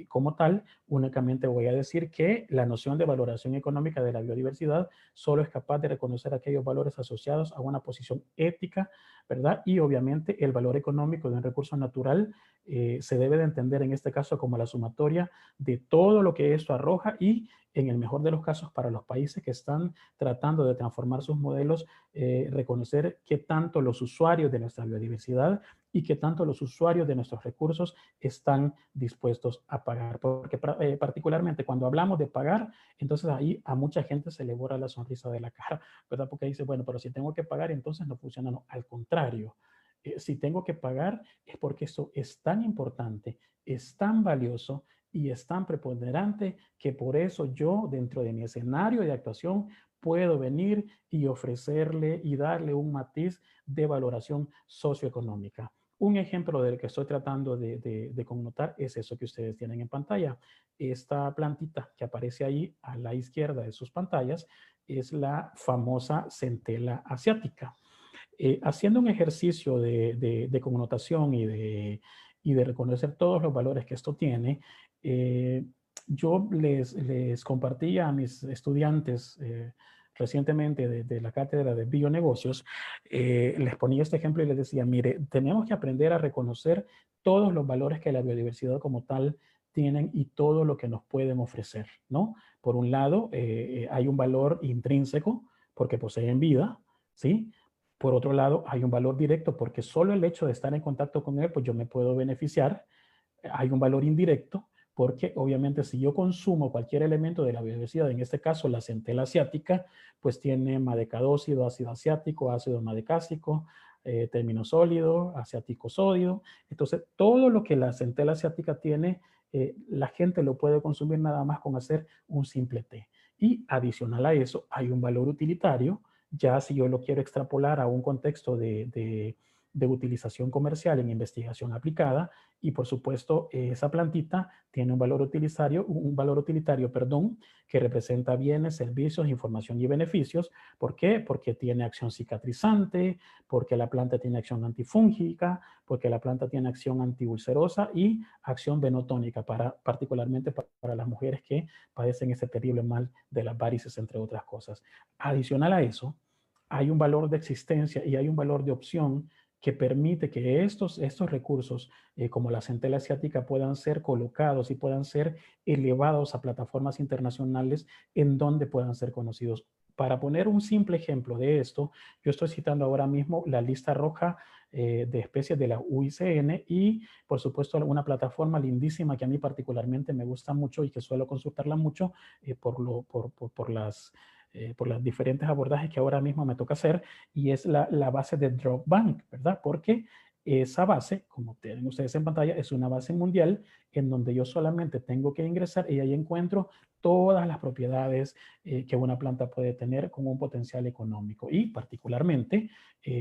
como tal, únicamente voy a decir que la noción de valoración económica de la biodiversidad solo es capaz de reconocer aquellos valores asociados a una posición ética, ¿verdad? Y obviamente el valor económico de un recurso natural se debe de entender en este caso como la sumatoria de todo lo que esto arroja y en el mejor de los casos para los países que están tratando de transformar sus modelos, reconocer qué tanto los usuarios de nuestra biodiversidad y qué tanto los usuarios de nuestros recursos están dispuestos a pagar. Porque particularmente cuando hablamos de pagar, entonces ahí a mucha gente se le borra la sonrisa de la cara, ¿verdad? Porque dice, bueno, pero si tengo que pagar, entonces no funciona. No, al contrario. Si tengo que pagar es porque esto es tan importante, es tan valioso y es tan preponderante que por eso yo dentro de mi escenario de actuación puedo venir y ofrecerle y darle un matiz de valoración socioeconómica. Un ejemplo del que estoy tratando de connotar es eso que ustedes tienen en pantalla. Esta plantita que aparece ahí a la izquierda de sus pantallas es la famosa centela asiática. Haciendo un ejercicio de connotación y de reconocer todos los valores que esto tiene, yo les compartí a mis estudiantes recientemente de la cátedra de bionegocios, les ponía este ejemplo y les decía, mire, tenemos que aprender a reconocer todos los valores que la biodiversidad como tal tienen y todo lo que nos pueden ofrecer, ¿no? Por un lado, hay un valor intrínseco porque poseen vida, ¿sí? Por otro lado, hay un valor directo porque solo el hecho de estar en contacto con él, pues yo me puedo beneficiar. Hay un valor indirecto porque obviamente si yo consumo cualquier elemento de la biodiversidad, en este caso la centela asiática, pues tiene madecadócido, ácido asiático, ácido madecásico, término sólido, asiático sólido. Entonces, todo lo que la centela asiática tiene, la gente lo puede consumir nada más con hacer un simple té. Y adicional a eso, hay un valor utilitario ya si yo lo quiero extrapolar a un contexto de utilización comercial en investigación aplicada y por supuesto esa plantita tiene un valor utilitario, que representa bienes, servicios, información y beneficios. ¿Por qué? Porque tiene acción cicatrizante, porque la planta tiene acción antifúngica, porque la planta tiene acción antiulcerosa y acción venotónica, particularmente para las mujeres que padecen ese terrible mal de las varices, entre otras cosas. Adicional a eso, hay un valor de existencia y hay un valor de opción que permite que estos recursos, como la centella asiática, puedan ser colocados y puedan ser elevados a plataformas internacionales en donde puedan ser conocidos. Para poner un simple ejemplo de esto, yo estoy citando ahora mismo la lista roja de especies de la UICN y, por supuesto, una plataforma lindísima que a mí particularmente me gusta mucho y que suelo consultarla mucho por las diferentes abordajes que ahora mismo me toca hacer, y es la base de Dropbank, ¿verdad? Porque esa base, como tienen ustedes en pantalla, es una base mundial en donde yo solamente tengo que ingresar y ahí encuentro todas las propiedades que una planta puede tener con un potencial económico. Y particularmente,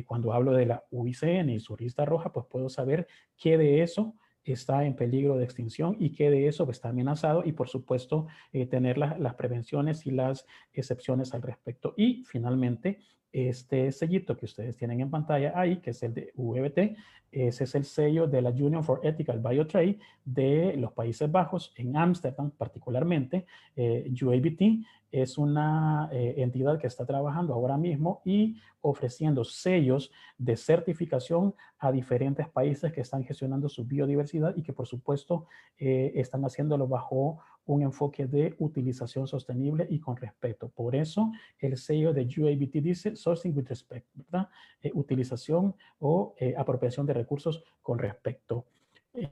cuando hablo de la UICN y su lista roja, pues puedo saber qué de eso está en peligro de extinción y qué de eso está amenazado y, por supuesto, tener las prevenciones y las excepciones al respecto. Y finalmente, este sellito que ustedes tienen en pantalla ahí, que es el de VBT, ese es el sello de la Union for Ethical Biotrade de los Países Bajos, en Ámsterdam particularmente. UABT es una entidad que está trabajando ahora mismo y ofreciendo sellos de certificación a diferentes países que están gestionando su biodiversidad y que, por supuesto, están haciéndolo bajo un enfoque de utilización sostenible y con respeto. Por eso el sello de UABT dice Sourcing with Respect, ¿verdad? Utilización o apropiación de recursos con respeto.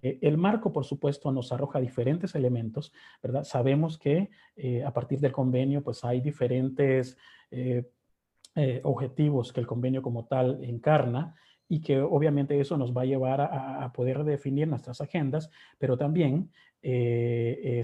El marco, por supuesto, nos arroja diferentes elementos, ¿verdad? Sabemos que a partir del convenio, pues hay diferentes objetivos que el convenio como tal encarna y que obviamente eso nos va a llevar a poder definir nuestras agendas, pero también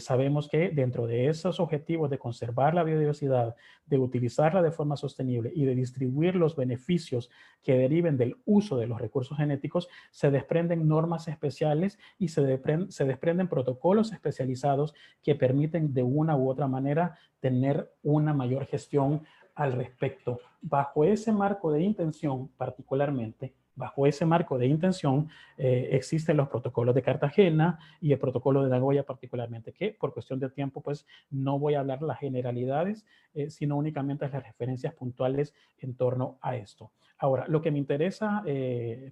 sabemos que dentro de esos objetivos de conservar la biodiversidad, de utilizarla de forma sostenible y de distribuir los beneficios que deriven del uso de los recursos genéticos, se desprenden normas especiales y se desprenden protocolos especializados que permiten de una u otra manera tener una mayor gestión al respecto. Bajo ese marco de intención, particularmente, bajo ese marco de intención, existen los protocolos de Cartagena y el protocolo de Nagoya particularmente, que por cuestión de tiempo, pues no voy a hablar las generalidades, sino únicamente las referencias puntuales en torno a esto. Ahora, lo que me interesa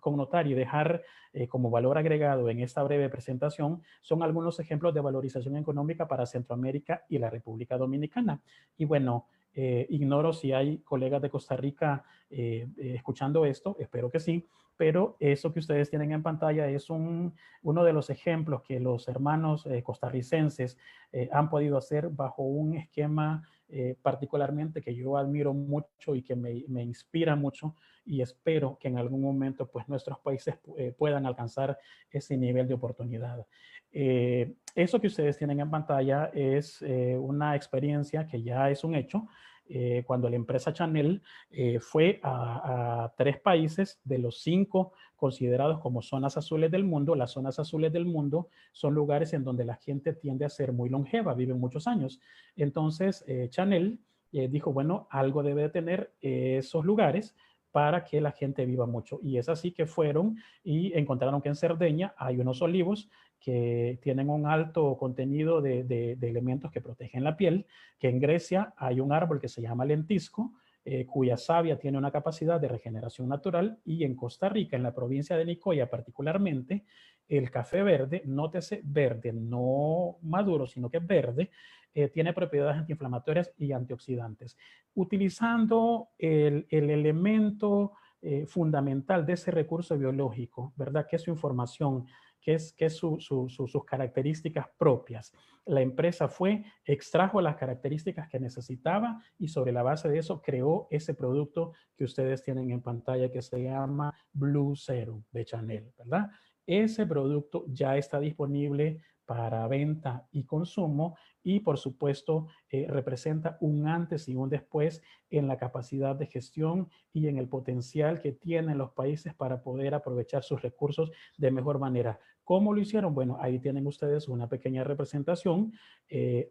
connotar y dejar como valor agregado en esta breve presentación son algunos ejemplos de valorización económica para Centroamérica y la República Dominicana. Y bueno, ignoro si hay colegas de Costa Rica escuchando esto, espero que sí, pero eso que ustedes tienen en pantalla es uno de los ejemplos que los hermanos costarricenses han podido hacer bajo un esquema particularmente que yo admiro mucho y que me inspira mucho, y espero que en algún momento pues nuestros países puedan alcanzar ese nivel de oportunidad. Eso que ustedes tienen en pantalla es una experiencia que ya es un hecho. Cuando la empresa Chanel fue a 3 países de los 5 considerados como zonas azules del mundo. Las zonas azules del mundo son lugares en donde la gente tiende a ser muy longeva, viven muchos años. Entonces, Chanel dijo, bueno, algo debe de tener esos lugares para que la gente viva mucho. Y es así que fueron y encontraron que en Cerdeña hay unos olivos que tienen un alto contenido de elementos que protegen la piel, que en Grecia hay un árbol que se llama lentisco, cuya savia tiene una capacidad de regeneración natural, y en Costa Rica, en la provincia de Nicoya particularmente, el café verde, nótese verde, no maduro, sino que verde, tiene propiedades antiinflamatorias y antioxidantes. Utilizando el elemento fundamental de ese recurso biológico, ¿verdad? Que es su información, que es sus características propias. La empresa extrajo las características que necesitaba y sobre la base de eso creó ese producto que ustedes tienen en pantalla que se llama Blue Serum de Chanel, ¿verdad? ese producto ya está disponible para venta y consumo y por supuesto representa un antes y un después en la capacidad de gestión y en el potencial que tienen los países para poder aprovechar sus recursos de mejor manera. ¿Cómo lo hicieron? Bueno, ahí tienen ustedes una pequeña representación.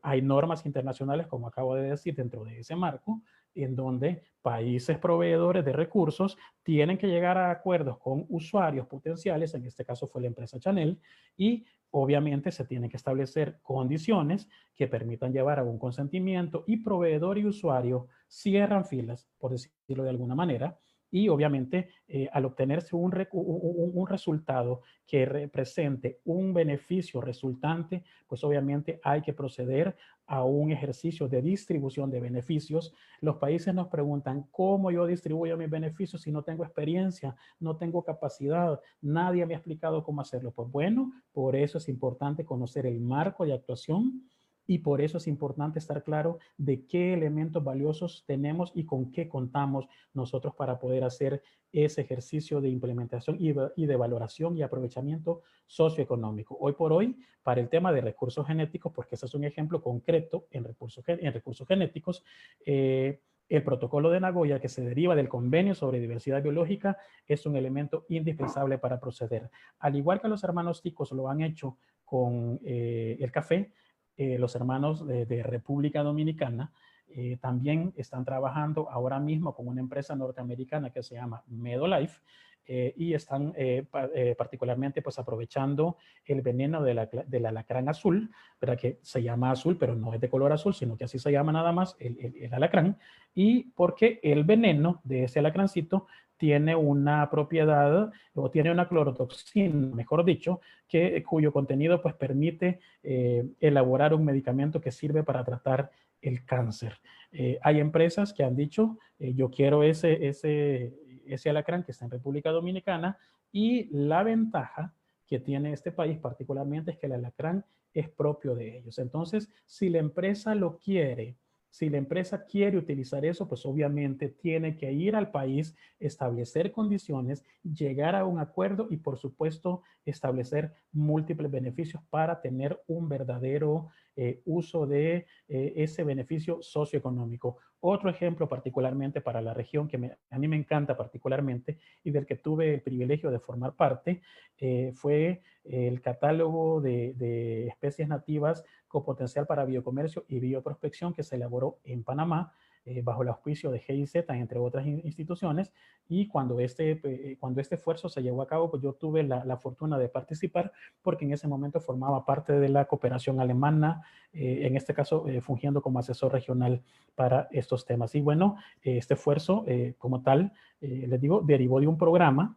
Hay normas internacionales, como acabo de decir, dentro de ese marco, en donde países proveedores de recursos tienen que llegar a acuerdos con usuarios potenciales, en este caso fue la empresa Chanel, y obviamente se tienen que establecer condiciones que permitan llevar a un consentimiento y proveedor y usuario cierran filas, por decirlo de alguna manera, y obviamente al obtenerse un resultado que represente un beneficio resultante, pues obviamente hay que proceder a un ejercicio de distribución de beneficios. Los países nos preguntan cómo yo distribuyo mis beneficios si no tengo experiencia, no tengo capacidad, nadie me ha explicado cómo hacerlo. Pues bueno, por eso es importante conocer el marco de actuación y por eso es importante estar claro de qué elementos valiosos tenemos y con qué contamos nosotros para poder hacer ese ejercicio de implementación y de valoración y aprovechamiento socioeconómico. Hoy por hoy, para el tema de recursos genéticos, porque ese es un ejemplo concreto en recursos genéticos, el protocolo de Nagoya, que se deriva del convenio sobre diversidad biológica, es un elemento indispensable para proceder. Al igual que los hermanos ticos lo han hecho con el café, los hermanos de República Dominicana también están trabajando ahora mismo con una empresa norteamericana que se llama Medolife y están particularmente pues aprovechando el veneno del alacrán azul, ¿verdad? Que se llama azul, pero no es de color azul, sino que así se llama nada más el alacrán, y porque el veneno de ese alacrancito tiene una propiedad o tiene una clorotoxina, mejor dicho, cuyo contenido pues permite elaborar un medicamento que sirve para tratar el cáncer. Hay empresas que han dicho, yo quiero ese alacrán que está en República Dominicana, y la ventaja que tiene este país particularmente es que el alacrán es propio de ellos. Entonces, si la empresa lo quiere, si la empresa quiere utilizar eso, pues obviamente tiene que ir al país, establecer condiciones, llegar a un acuerdo y por supuesto establecer múltiples beneficios para tener un verdadero uso de ese beneficio socioeconómico. Otro ejemplo particularmente para la región que a mí me encanta particularmente y del que tuve el privilegio de formar parte fue el catálogo de especies nativas con potencial para biocomercio y bioprospección que se elaboró en Panamá bajo el auspicio de GIZ, entre otras instituciones, y cuando este esfuerzo se llevó a cabo, pues yo tuve la fortuna de participar porque en ese momento formaba parte de la cooperación alemana, en este caso fungiendo como asesor regional para estos temas. Y bueno, este esfuerzo como tal, les digo, derivó de un programa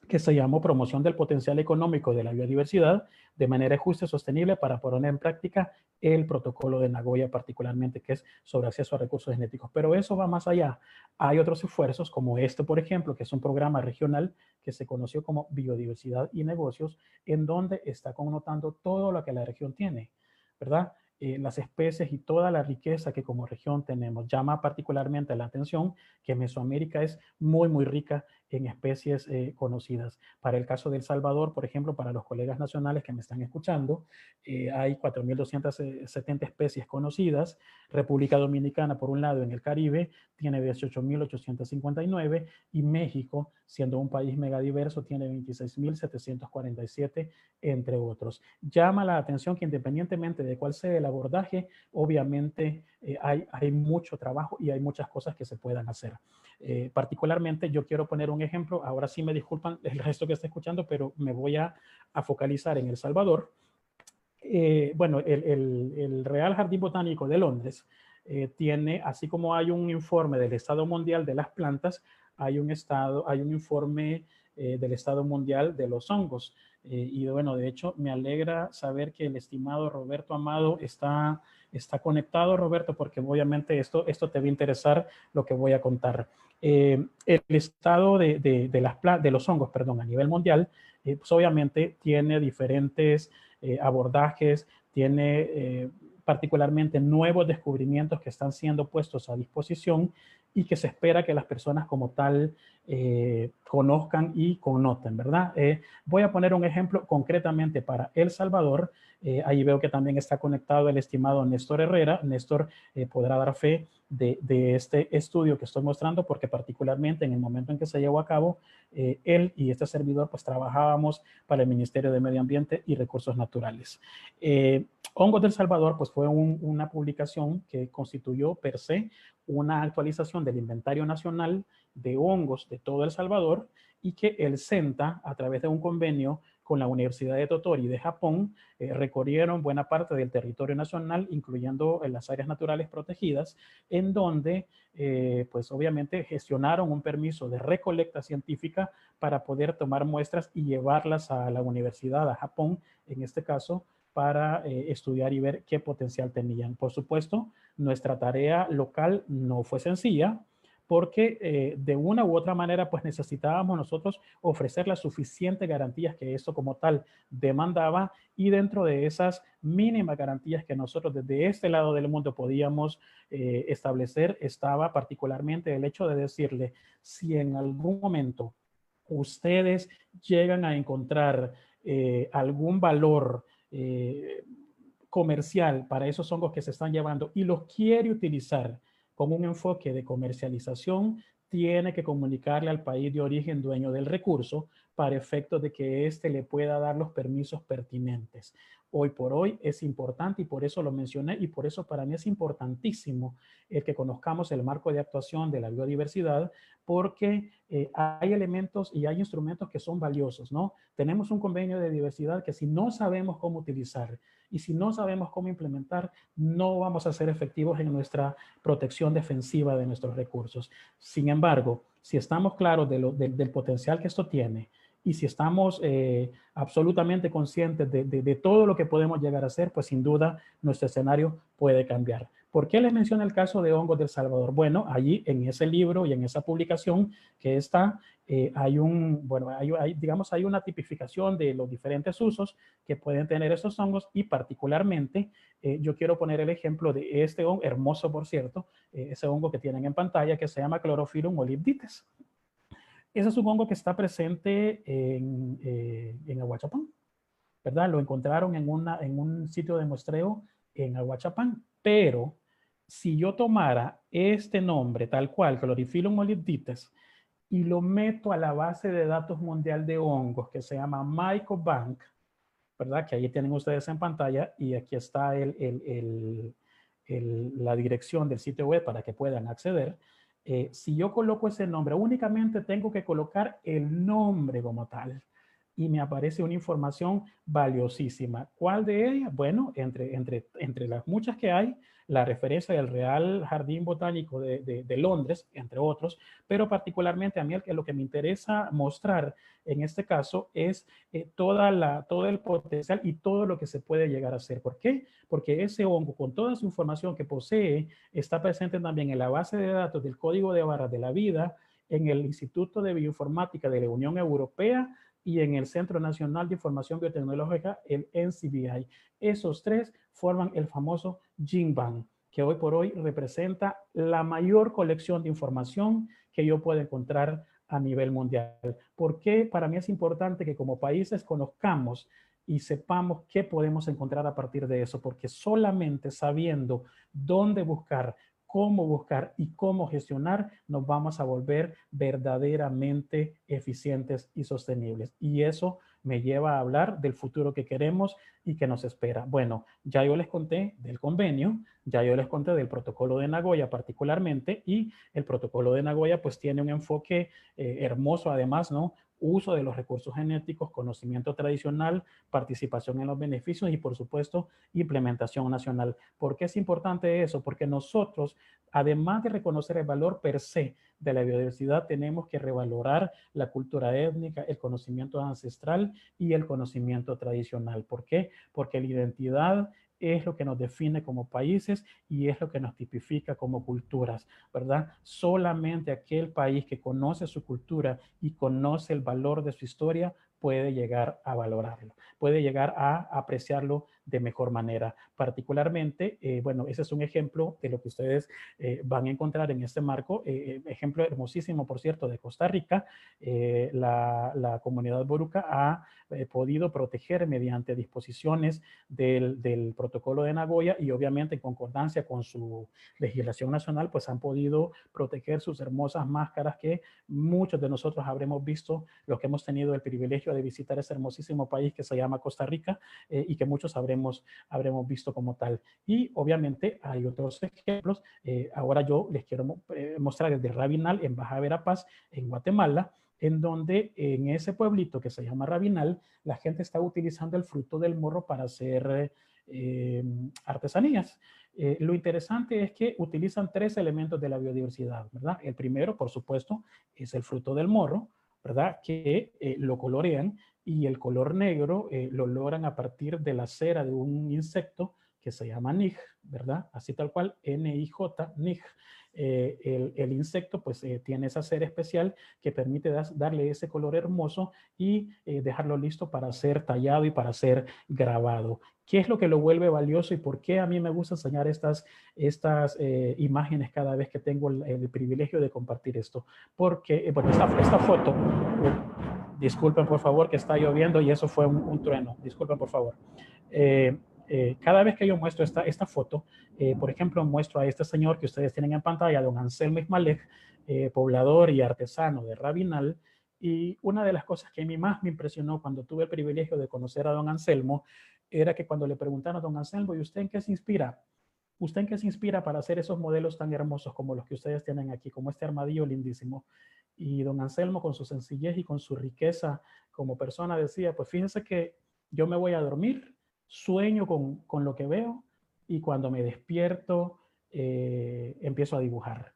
que se llamó Promoción del Potencial Económico de la Biodiversidad de manera justa y sostenible para poner en práctica el protocolo de Nagoya particularmente, que es sobre acceso a recursos genéticos. Pero eso va más allá. Hay otros esfuerzos como este, por ejemplo, que es un programa regional que se conoció como Biodiversidad y Negocios, en donde está connotando todo lo que la región tiene, ¿verdad? Las especies y toda la riqueza que como región tenemos. Llama particularmente la atención que Mesoamérica es muy, muy rica en especies conocidas. Para el caso de El Salvador, por ejemplo, para los colegas nacionales que me están escuchando, hay 4.270 especies conocidas. República Dominicana, por un lado, en el Caribe, tiene 18.859 y México, siendo un país megadiverso, tiene 26.747, entre otros. Llama la atención que independientemente de cuál sea el abordaje, obviamente hay mucho trabajo y hay muchas cosas que se puedan hacer. Particularmente yo quiero poner un ejemplo, ahora sí me disculpan el resto que está escuchando, pero me voy a focalizar en El Salvador. Bueno, el Real Jardín Botánico de Londres tiene, así como hay un informe del Estado Mundial de las Plantas, hay un informe del Estado Mundial de los Hongos. Y bueno, de hecho, me alegra saber que el estimado Roberto Amado está conectado, Roberto, porque obviamente esto te va a interesar lo que voy a contar. El estado de los hongos, perdón, a nivel mundial, pues obviamente tiene diferentes abordajes, tiene particularmente nuevos descubrimientos que están siendo puestos a disposición y que se espera que las personas como tal conozcan y connoten, ¿verdad? Voy a poner un ejemplo concretamente para El Salvador. Ahí veo que también está conectado el estimado Néstor Herrera. Néstor podrá dar fe de este estudio que estoy mostrando, porque particularmente en el momento en que se llevó a cabo, él y este servidor pues trabajábamos para el Ministerio de Medio Ambiente y Recursos Naturales. Hongos del Salvador pues fue una publicación que constituyó per se una actualización del inventario nacional de hongos de todo El Salvador, y que el CENTA, a través de un convenio con la Universidad de Totori de Japón, recorrieron buena parte del territorio nacional, incluyendo las áreas naturales protegidas, en donde pues obviamente gestionaron un permiso de recolecta científica para poder tomar muestras y llevarlas a la universidad, a Japón, en este caso, para estudiar y ver qué potencial tenían. Por supuesto, nuestra tarea local no fue sencilla, porque de una u otra manera pues necesitábamos nosotros ofrecer las suficientes garantías que esto como tal demandaba, y dentro de esas mínimas garantías que nosotros desde este lado del mundo podíamos establecer estaba particularmente el hecho de decirle: si en algún momento ustedes llegan a encontrar algún valor comercial para esos hongos que se están llevando y los quiere utilizar con un enfoque de comercialización, tiene que comunicarle al país de origen dueño del recurso para efectos de que éste le pueda dar los permisos pertinentes. Hoy por hoy es importante, y por eso lo mencioné, y por eso para mí es importantísimo el que conozcamos el marco de actuación de la biodiversidad, porque hay elementos y hay instrumentos que son valiosos, ¿no? Tenemos un convenio de diversidad que, si no sabemos cómo utilizar y si no sabemos cómo implementar, no vamos a ser efectivos en nuestra protección defensiva de nuestros recursos. Sin embargo, si estamos claros del potencial que esto tiene, y si estamos absolutamente conscientes de todo lo que podemos llegar a hacer, pues sin duda nuestro escenario puede cambiar. ¿Por qué les menciono el caso de hongos del Salvador? Bueno, allí en ese libro y en esa publicación que está, hay una tipificación de los diferentes usos que pueden tener estos hongos, y particularmente yo quiero poner el ejemplo de este hongo, hermoso por cierto, ese hongo que tienen en pantalla, que se llama Chlorophyllum molybdites. Ese es un hongo que está presente en Aguachapán, ¿verdad? Lo encontraron en un sitio de muestreo en Aguachapán, pero si yo tomara este nombre tal cual, Chlorophyllum molybdites, y lo meto a la base de datos mundial de hongos que se llama Mycobank, ¿verdad? Que ahí tienen ustedes en pantalla, y aquí está la dirección del sitio web para que puedan acceder. Si yo coloco ese nombre, únicamente tengo que colocar el nombre como tal, y me aparece una información valiosísima. ¿Cuál de ellas? Bueno, entre las muchas que hay, la referencia del Real Jardín Botánico de Londres, entre otros, pero particularmente a mí lo que me interesa mostrar en este caso es todo el potencial y todo lo que se puede llegar a hacer. ¿Por qué? Porque ese hongo, con toda su información que posee, está presente también en la base de datos del Código de Barras de la Vida, en el Instituto de Bioinformática de la Unión Europea y en el Centro Nacional de Información Biotecnológica, el NCBI. Esos tres forman el famoso GenBank, que hoy por hoy representa la mayor colección de información que yo puedo encontrar a nivel mundial. ¿Por qué? Para mí es importante que como países conozcamos y sepamos qué podemos encontrar a partir de eso, porque solamente sabiendo dónde buscar, cómo buscar y cómo gestionar, nos vamos a volver verdaderamente eficientes y sostenibles. Y eso me lleva a hablar del futuro que queremos y que nos espera. Bueno, ya yo les conté del convenio, ya yo les conté del protocolo de Nagoya particularmente, y el protocolo de Nagoya pues tiene un enfoque hermoso además, ¿no? Uso de los recursos genéticos, conocimiento tradicional, participación en los beneficios y, por supuesto, implementación nacional. ¿Por qué es importante eso? Porque nosotros, además de reconocer el valor per se de la biodiversidad, tenemos que revalorar la cultura étnica, el conocimiento ancestral y el conocimiento tradicional. ¿Por qué? Porque la identidad es lo que nos define como países y es lo que nos tipifica como culturas, ¿verdad? Solamente aquel país que conoce su cultura y conoce el valor de su historia puede llegar a valorarlo, puede llegar a apreciarlo de mejor manera. Particularmente, bueno, ese es un ejemplo de lo que ustedes van a encontrar en este marco. Ejemplo hermosísimo, por cierto, de Costa Rica. La comunidad boruca ha podido proteger mediante disposiciones del protocolo de Nagoya y obviamente en concordancia con su legislación nacional, pues han podido proteger sus hermosas máscaras que muchos de nosotros habremos visto, los que hemos tenido el privilegio de visitar ese hermosísimo país que se llama Costa Rica y que muchos habremos visto como tal. Y obviamente hay otros ejemplos. Ahora yo les quiero mostrar el de Rabinal en Baja Verapaz, en Guatemala, en donde en ese pueblito que se llama Rabinal, la gente está utilizando el fruto del morro para hacer artesanías. Lo interesante es que utilizan 3 elementos de la biodiversidad, ¿verdad? El primero, por supuesto, es el fruto del morro, ¿verdad? Que lo colorean y el color negro lo logran a partir de la cera de un insecto que se llama nig, ¿verdad? Así tal cual, N-I-J, nig. El insecto pues tiene esa cera especial que permite darle ese color hermoso y dejarlo listo para ser tallado y para ser grabado. ¿Qué es lo que lo vuelve valioso y por qué a mí me gusta enseñar estas imágenes cada vez que tengo el privilegio de compartir esto? Porque, bueno, esta foto, disculpen por favor que está lloviendo y eso fue un trueno, disculpen por favor. Cada vez que yo muestro esta foto, por ejemplo, muestro a este señor que ustedes tienen en pantalla, don Anselmo Ismalek, poblador y artesano de Rabinal, y una de las cosas que a mí más me impresionó cuando tuve el privilegio de conocer a don Anselmo, era que cuando le preguntaron a don Anselmo, ¿y usted en qué se inspira? ¿Usted en qué se inspira para hacer esos modelos tan hermosos como los que ustedes tienen aquí, como este armadillo lindísimo? Y don Anselmo, con su sencillez y con su riqueza como persona, decía, pues fíjense que yo me voy a dormir, sueño con lo que veo y cuando me despierto empiezo a dibujar.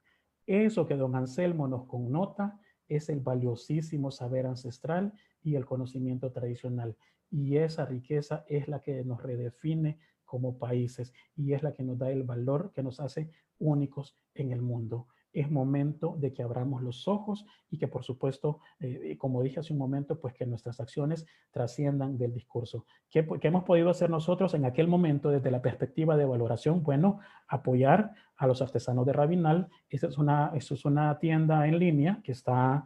Eso que don Anselmo nos connota es el valiosísimo saber ancestral y el conocimiento tradicional. Y esa riqueza es la que nos redefine como países y es la que nos da el valor que nos hace únicos en el mundo. Es momento de que abramos los ojos y que, por supuesto, como dije hace un momento, pues que nuestras acciones trasciendan del discurso. ¿Qué hemos podido hacer nosotros en aquel momento desde la perspectiva de valoración? Bueno, apoyar a los artesanos de Rabinal. Esta es una tienda en línea que está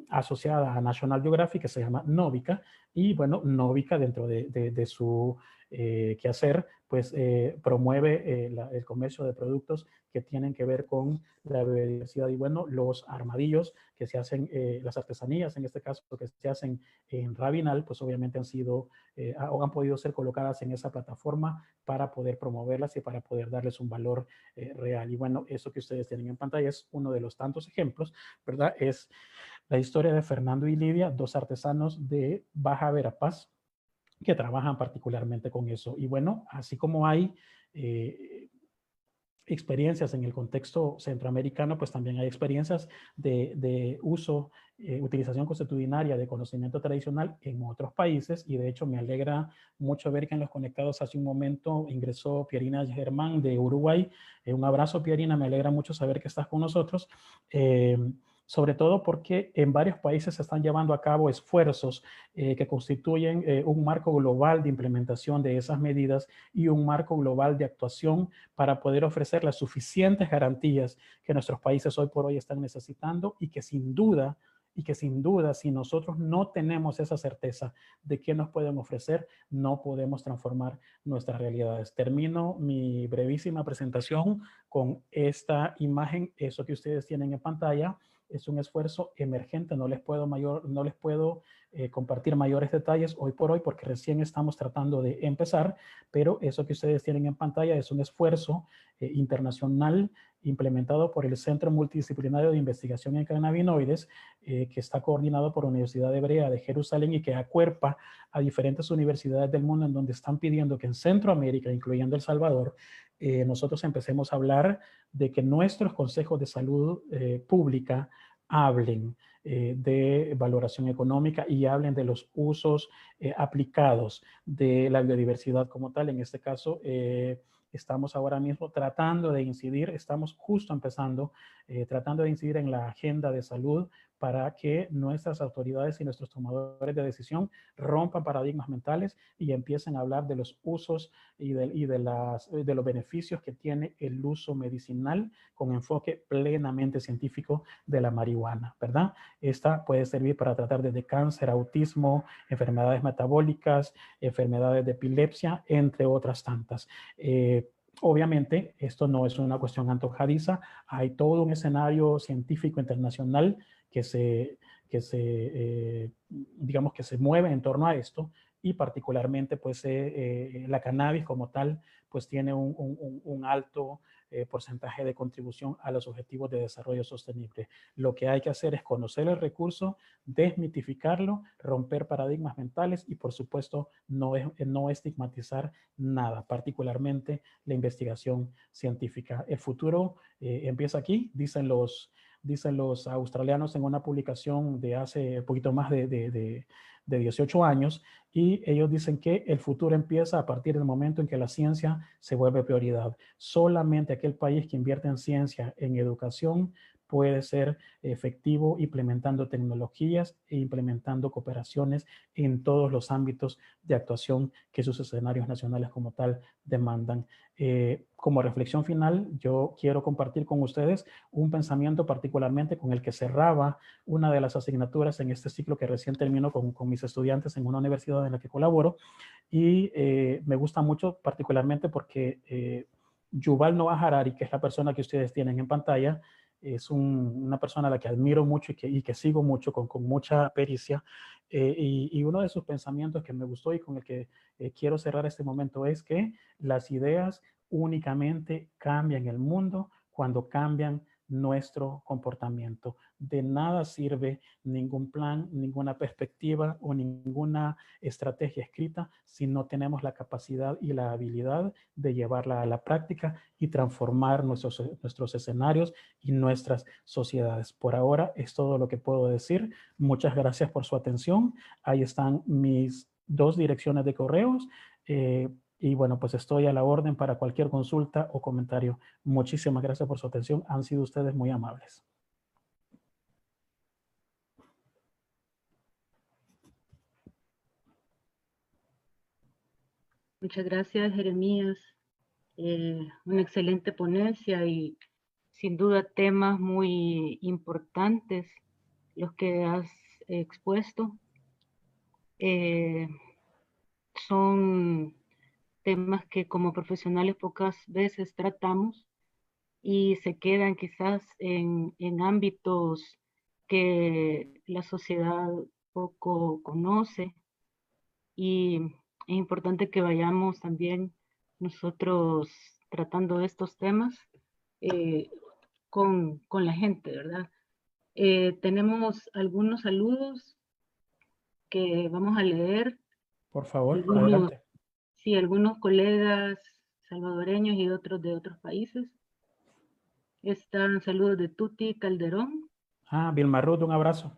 asociada a National Geographic, que se llama Novica, y bueno, Novica dentro de su quehacer, pues promueve el comercio de productos que tienen que ver con la biodiversidad y bueno, los armadillos que se hacen, las artesanías en este caso que se hacen en Rabinal, pues obviamente han sido o han podido ser colocadas en esa plataforma para poder promoverlas y para poder darles un valor real. Y bueno, eso que ustedes tienen en pantalla es uno de los tantos ejemplos, ¿verdad? Es la historia de Fernando y Lidia, 2 artesanos de Baja Verapaz, que trabajan particularmente con eso. Y bueno, así como hay experiencias en el contexto centroamericano, pues también hay experiencias de uso, utilización consuetudinaria de conocimiento tradicional en otros países y de hecho me alegra mucho ver que en los conectados hace un momento ingresó Pierina Germán de Uruguay. Un abrazo, Pierina, me alegra mucho saber que estás con nosotros. Sobre todo porque en varios países se están llevando a cabo esfuerzos que constituyen un marco global de implementación de esas medidas y un marco global de actuación para poder ofrecer las suficientes garantías que nuestros países hoy por hoy están necesitando y que sin duda, si nosotros no tenemos esa certeza de qué nos pueden ofrecer, no podemos transformar nuestras realidades. Termino mi brevísima presentación con esta imagen, eso que ustedes tienen en pantalla. Es un esfuerzo emergente, no les puedo compartir mayores detalles hoy por hoy porque recién estamos tratando de empezar, pero eso que ustedes tienen en pantalla es un esfuerzo internacional implementado por el Centro Multidisciplinario de Investigación en Cannabinoides, que está coordinado por la Universidad Hebrea de Jerusalén y que acuerpa a diferentes universidades del mundo en donde están pidiendo que en Centroamérica, incluyendo El Salvador, nosotros empecemos a hablar de que nuestros consejos de salud pública hablen de valoración económica y hablen de los usos aplicados de la biodiversidad como tal. En este caso, estamos ahora mismo tratando de incidir, estamos justo empezando, tratando de incidir en la agenda de salud para que nuestras autoridades y nuestros tomadores de decisión rompan paradigmas mentales y empiecen a hablar de los usos y de los beneficios que tiene el uso medicinal con enfoque plenamente científico de la marihuana, ¿verdad? Esta puede servir para tratar desde cáncer, autismo, enfermedades metabólicas, enfermedades de epilepsia, entre otras tantas. Obviamente, esto no es una cuestión antojadiza, hay todo un escenario científico internacional digamos que se mueve en torno a esto, y particularmente pues la cannabis como tal pues tiene un alto porcentaje de contribución a los objetivos de desarrollo sostenible. Lo que hay que hacer es conocer el recurso, desmitificarlo, romper paradigmas mentales y por supuesto no estigmatizar nada, particularmente la investigación científica. El futuro empieza aquí, dicen los australianos en una publicación de hace poquito más de 18 años, y ellos dicen que el futuro empieza a partir del momento en que la ciencia se vuelve prioridad. Solamente aquel país que invierte en ciencia, en educación, puede ser efectivo implementando tecnologías e implementando cooperaciones en todos los ámbitos de actuación que sus escenarios nacionales como tal demandan. Como reflexión final, yo quiero compartir con ustedes un pensamiento particularmente con el que cerraba una de las asignaturas en este ciclo que recién termino con mis estudiantes en una universidad en la que colaboro, y me gusta mucho particularmente porque Yuval Noah Harari, que es la persona que ustedes tienen en pantalla, es una persona a la que admiro mucho y que sigo mucho, con mucha pericia, y uno de sus pensamientos que me gustó y con el que quiero cerrar este momento es que las ideas únicamente cambian el mundo cuando cambian nuestro comportamiento. De nada sirve ningún plan, ninguna perspectiva o ninguna estrategia escrita si no tenemos la capacidad y la habilidad de llevarla a la práctica y transformar nuestros escenarios y nuestras sociedades. Por ahora es todo lo que puedo decir. Muchas gracias por su atención. Ahí están mis 2 direcciones de correos. Y bueno, pues estoy a la orden para cualquier consulta o comentario. Muchísimas gracias por su atención. Han sido ustedes muy amables. Muchas gracias, Jeremías. Una excelente ponencia y sin duda temas muy importantes los que has expuesto. Son temas que como profesionales pocas veces tratamos y se quedan quizás en ámbitos que la sociedad poco conoce, y es importante que vayamos también nosotros tratando estos temas eh, con la gente, ¿verdad? Tenemos algunos saludos que vamos a leer. Por favor, Algunos, adelante. sí, algunos colegas salvadoreños y otros de otros países. Están saludos de Tuti Calderón, Vilma Ruth, un abrazo.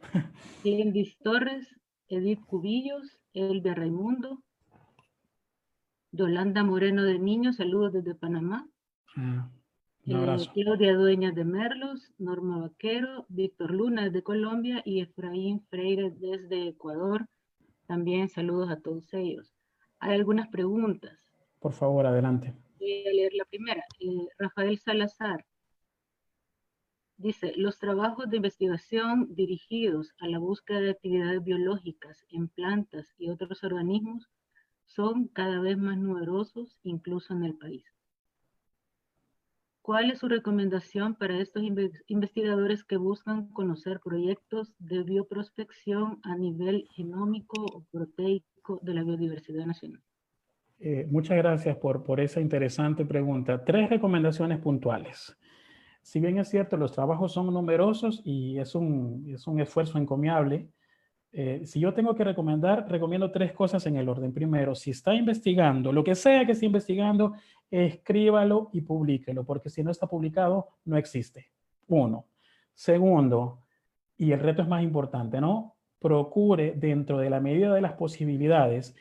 Glendis Torres, Edith Cubillos, Elvia Raimundo, Yolanda Moreno de Niño, saludos desde Panamá. Un abrazo. Claudia Dueñas de Merlos, Norma Vaquero, Víctor Luna desde Colombia y Efraín Freire desde Ecuador. También saludos a todos ellos. Hay algunas preguntas. Por favor, adelante. Voy a leer la primera. Rafael Salazar dice, los trabajos de investigación dirigidos a la búsqueda de actividades biológicas en plantas y otros organismos son cada vez más numerosos, incluso en el país. ¿Cuál es su recomendación para estos investigadores que buscan conocer proyectos de bioprospección a nivel genómico o proteico de la biodiversidad nacional? Muchas gracias por esa interesante pregunta. 3 recomendaciones puntuales. Si bien es cierto, los trabajos son numerosos y es un esfuerzo encomiable, si yo tengo que recomendar, recomiendo 3 cosas en el orden. Primero, si está investigando, lo que sea que esté investigando, escríbalo y publíquelo, porque si no está publicado, no existe. 1. Segundo, y el reto es más importante, ¿no? Procure, dentro de la medida de las posibilidades,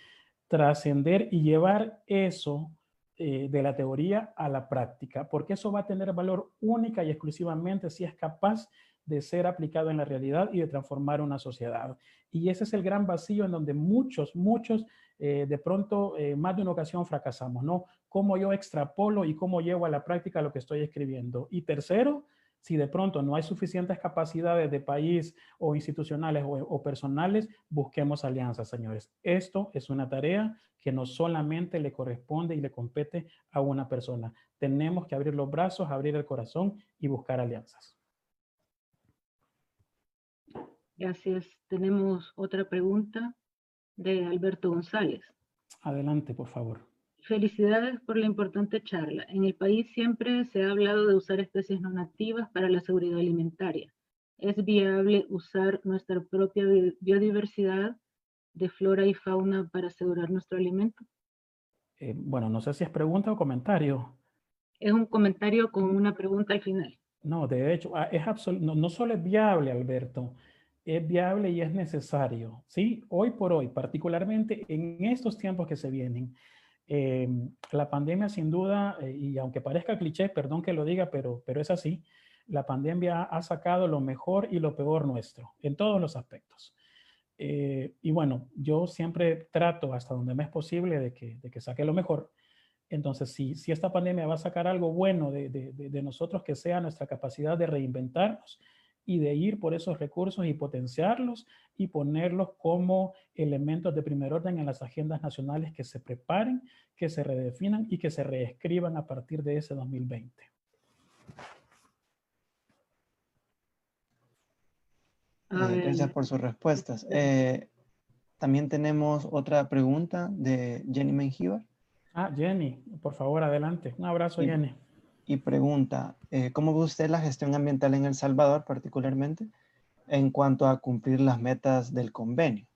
trascender y llevar eso de la teoría a la práctica, porque eso va a tener valor única y exclusivamente si es capaz de ser aplicado en la realidad y de transformar una sociedad. Y ese es el gran vacío en donde muchos, de pronto, más de una ocasión fracasamos, ¿no? Cómo yo extrapolo y cómo llevo a la práctica lo que estoy escribiendo. Y tercero, si de pronto no hay suficientes capacidades de país o institucionales o personales, busquemos alianzas, señores. Esto es una tarea que no solamente le corresponde y le compete a una persona. Tenemos que abrir los brazos, abrir el corazón y buscar alianzas. Gracias. Tenemos otra pregunta de Alberto González. Adelante, por favor. Felicidades por la importante charla. En el país siempre se ha hablado de usar especies no nativas para la seguridad alimentaria. ¿Es viable usar nuestra propia biodiversidad de flora y fauna para asegurar nuestro alimento? Bueno, no sé si es pregunta o comentario. Es un comentario con una pregunta al final. No, de hecho, no solo es viable, Alberto, es viable y es necesario, ¿sí? Hoy por hoy, particularmente en estos tiempos que se vienen, la pandemia sin duda, y aunque parezca cliché, perdón que lo diga, pero es así, la pandemia ha sacado lo mejor y lo peor nuestro, en todos los aspectos. Y bueno, yo siempre trato hasta donde me es posible de que saque lo mejor. Entonces, si esta pandemia va a sacar algo bueno de nosotros, que sea nuestra capacidad de reinventarnos y de ir por esos recursos y potenciarlos y ponerlos como elementos de primer orden en las agendas nacionales que se preparen, que se redefinan y que se reescriban a partir de ese 2020. Gracias por sus respuestas. También tenemos otra pregunta de Jenny Mengíbar. Jenny, por favor, adelante. Un abrazo, Jenny. Y pregunta, ¿cómo ve usted la gestión ambiental en El Salvador, particularmente, en cuanto a cumplir las metas del convenio?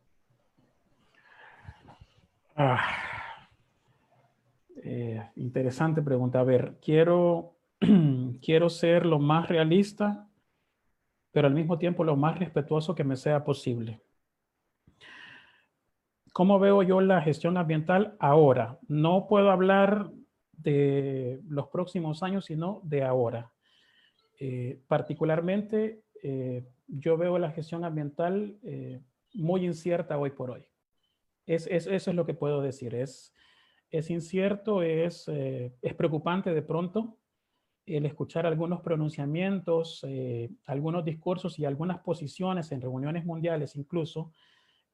Interesante pregunta. A ver, quiero ser lo más realista, pero al mismo tiempo lo más respetuoso que me sea posible. ¿Cómo veo yo la gestión ambiental ahora? No puedo hablar de los próximos años, sino de ahora. Particularmente, yo veo la gestión ambiental muy incierta hoy por hoy. Eso es lo que puedo decir. Es incierto, es preocupante de pronto el escuchar algunos pronunciamientos, algunos discursos y algunas posiciones en reuniones mundiales incluso,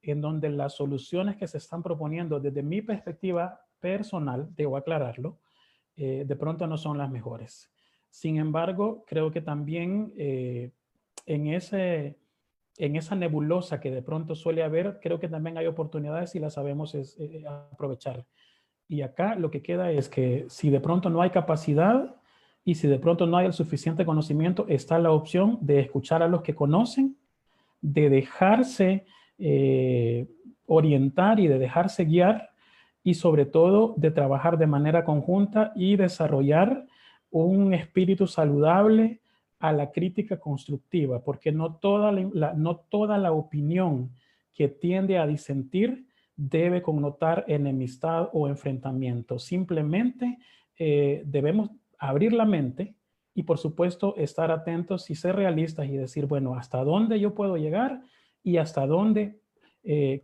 en donde las soluciones que se están proponiendo desde mi perspectiva personal, debo aclararlo, de pronto no son las mejores. Sin embargo, creo que también en esa nebulosa que de pronto suele haber, creo que también hay oportunidades y las sabemos aprovechar. Y acá lo que queda es que si de pronto no hay capacidad y si de pronto no hay el suficiente conocimiento, está la opción de escuchar a los que conocen, de dejarse orientar y de dejarse guiar, y sobre todo de trabajar de manera conjunta y desarrollar un espíritu saludable a la crítica constructiva, porque no toda la opinión que tiende a disentir debe connotar enemistad o enfrentamiento. Simplemente debemos abrir la mente y, por supuesto, estar atentos y ser realistas y decir, bueno, ¿hasta dónde yo puedo llegar y hasta dónde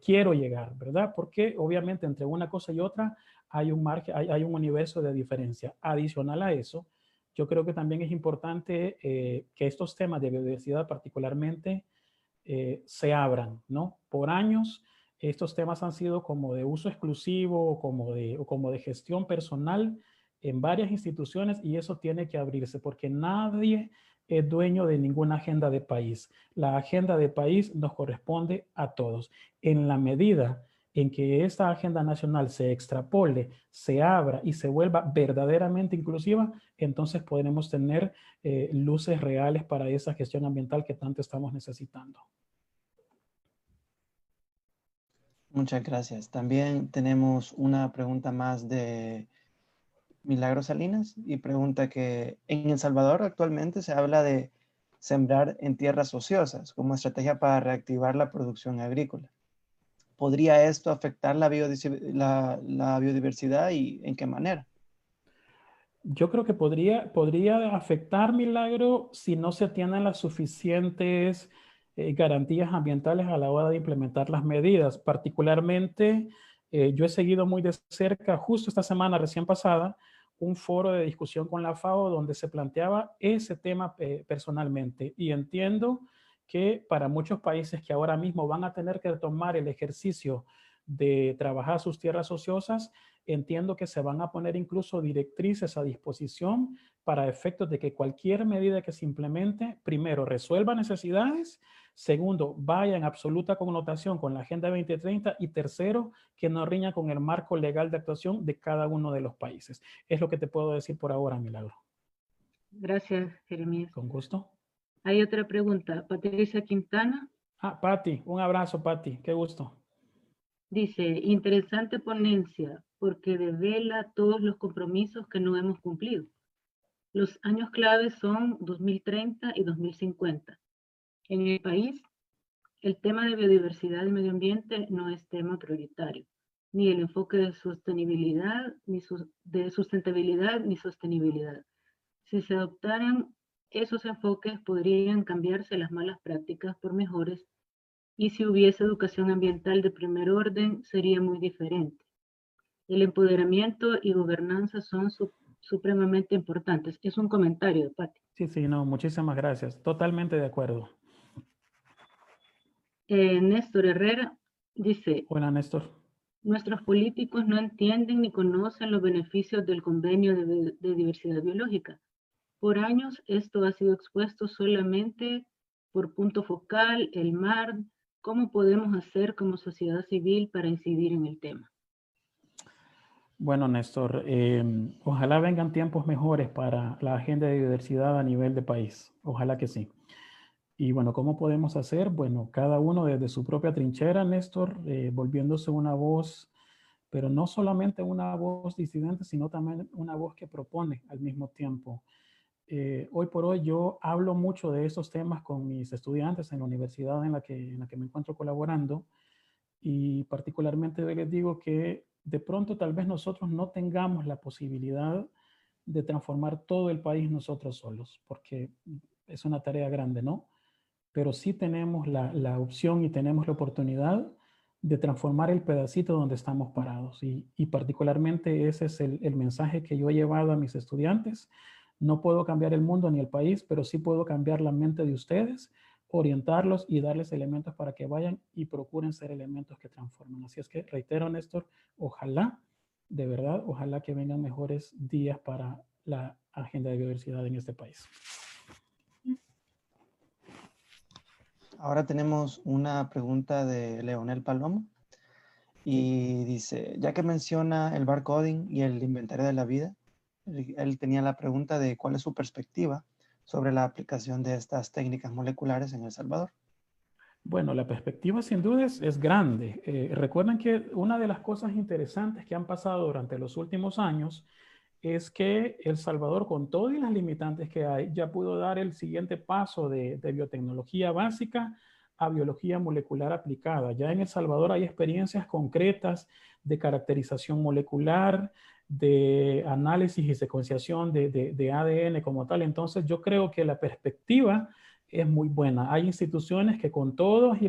quiero llegar, ¿verdad? Porque obviamente entre una cosa y otra hay un margen, hay un universo de diferencia. Adicional a eso, yo creo que también es importante que estos temas de biodiversidad particularmente se abran, ¿no? Por años, estos temas han sido como de uso exclusivo o como de gestión personal en varias instituciones, y eso tiene que abrirse porque nadie es dueño de ninguna agenda de país. La agenda de país nos corresponde a todos. En la medida en que esta agenda nacional se extrapole, se abra y se vuelva verdaderamente inclusiva, entonces podremos tener luces reales para esa gestión ambiental que tanto estamos necesitando. Muchas gracias. También tenemos una pregunta más de Milagros Salinas, y pregunta que en El Salvador actualmente se habla de sembrar en tierras ociosas como estrategia para reactivar la producción agrícola. ¿Podría esto afectar la biodiversidad y en qué manera? Yo creo que podría afectar Milagro si no se tienen las suficientes garantías ambientales a la hora de implementar las medidas. Particularmente, yo he seguido muy de cerca, justo esta semana recién pasada, un foro de discusión con la FAO donde se planteaba ese tema personalmente. Y entiendo que para muchos países que ahora mismo van a tener que tomar el ejercicio de trabajar sus tierras ociosas, entiendo que se van a poner incluso directrices a disposición para efectos de que cualquier medida que se implemente, primero, resuelva necesidades, segundo, vaya en absoluta connotación con la Agenda 2030 y tercero, que no riña con el marco legal de actuación de cada uno de los países. Es lo que te puedo decir por ahora, Milagro. Gracias, Jeremías. Con gusto. Hay otra pregunta. Patricia Quintana Patti, un abrazo, Patti. Qué gusto. dice, interesante ponencia porque devela todos los compromisos que no hemos cumplido. Los años claves son 2030 y 2050. En el país, el tema de biodiversidad y medio ambiente no es tema prioritario, ni el enfoque de sostenibilidad, ni sostenibilidad. Si se adoptaran esos enfoques, podrían cambiarse las malas prácticas por mejores, y si hubiese educación ambiental de primer orden, sería muy diferente. El empoderamiento y gobernanza son supremamente importantes. Es un comentario, Pati. Sí, no, muchísimas gracias. Totalmente de acuerdo. Néstor Herrera dice, Hola, Néstor. nuestros políticos no entienden ni conocen los beneficios del convenio de diversidad biológica. Por años esto ha sido expuesto solamente por punto focal, el mar. ¿Cómo podemos hacer como sociedad civil para incidir en el tema? Bueno, Néstor, ojalá vengan tiempos mejores para la agenda de diversidad a nivel de país. Ojalá que sí. Y bueno, ¿cómo podemos hacer? Bueno, cada uno desde su propia trinchera, Néstor, volviéndose una voz, pero no solamente una voz disidente, sino también una voz que propone al mismo tiempo. Hoy por hoy yo hablo mucho de estos temas con mis estudiantes en la universidad en la que me encuentro colaborando, y particularmente hoy les digo que de pronto tal vez nosotros no tengamos la posibilidad de transformar todo el país nosotros solos, porque es una tarea grande, ¿no? Pero sí tenemos la opción y tenemos la oportunidad de transformar el pedacito donde estamos parados. Y particularmente ese es el mensaje que yo he llevado a mis estudiantes. No puedo cambiar el mundo ni el país, pero sí puedo cambiar la mente de ustedes, orientarlos y darles elementos para que vayan y procuren ser elementos que transformen. Así es que reitero, Néstor, ojalá, de verdad, ojalá que vengan mejores días para la agenda de biodiversidad en este país. Ahora tenemos una pregunta de Leonel Palomo y dice, ya que menciona el barcoding y el inventario de la vida, él tenía la pregunta de cuál es su perspectiva sobre la aplicación de estas técnicas moleculares en El Salvador. Bueno, la perspectiva sin duda es grande. Recuerden que una de las cosas interesantes que han pasado durante los últimos años es que El Salvador, con todas las limitantes que hay, ya pudo dar el siguiente paso de biotecnología básica a biología molecular aplicada. Ya en El Salvador hay experiencias concretas de caracterización molecular, de análisis y secuenciación de ADN como tal. Entonces yo creo que la perspectiva es muy buena. Hay instituciones que con todas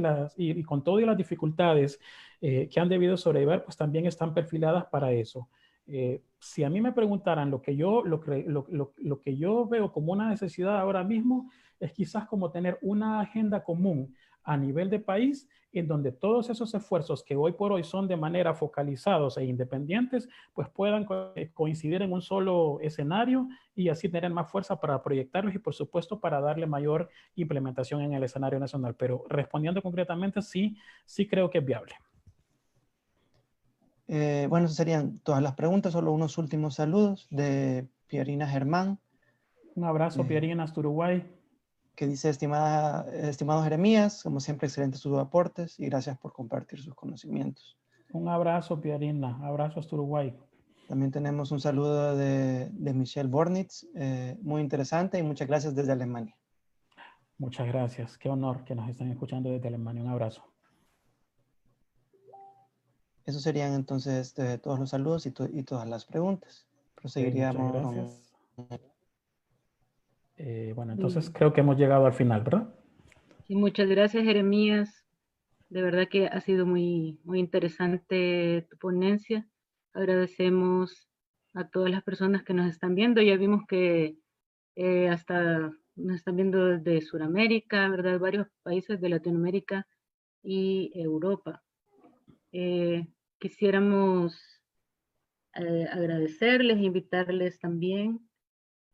con todas las dificultades que han debido sobrellevar, pues también están perfiladas para eso. Si a mí me preguntaran lo que yo veo como una necesidad ahora mismo es quizás como tener una agenda común a nivel de país en donde todos esos esfuerzos que hoy por hoy son de manera focalizados e independientes, pues puedan coincidir en un solo escenario y así tener más fuerza para proyectarlos y por supuesto para darle mayor implementación en el escenario nacional. Pero respondiendo concretamente, sí creo que es viable. Bueno, esas serían todas las preguntas, solo unos últimos saludos de Pierina Germán. Un abrazo, Pierina, hasta Uruguay. Que dice, estimado Jeremías, como siempre, excelentes sus aportes y gracias por compartir sus conocimientos. Un abrazo, Pierina. Abrazo hasta Uruguay. También tenemos un saludo de Michelle Bornitz, muy interesante y muchas gracias desde Alemania. Muchas gracias. Qué honor que nos estén escuchando desde Alemania. Un abrazo. Esos serían entonces todos los saludos y todas las preguntas. Proseguiríamos Muchas gracias. Bueno, entonces creo que hemos llegado al final, ¿verdad? Y muchas gracias, Jeremías. De verdad que ha sido muy, muy interesante tu ponencia. Agradecemos a todas las personas que nos están viendo. Ya vimos que hasta nos están viendo desde Sudamérica, ¿verdad? Varios países de Latinoamérica y Europa. Quisiéramos agradecerles, invitarles también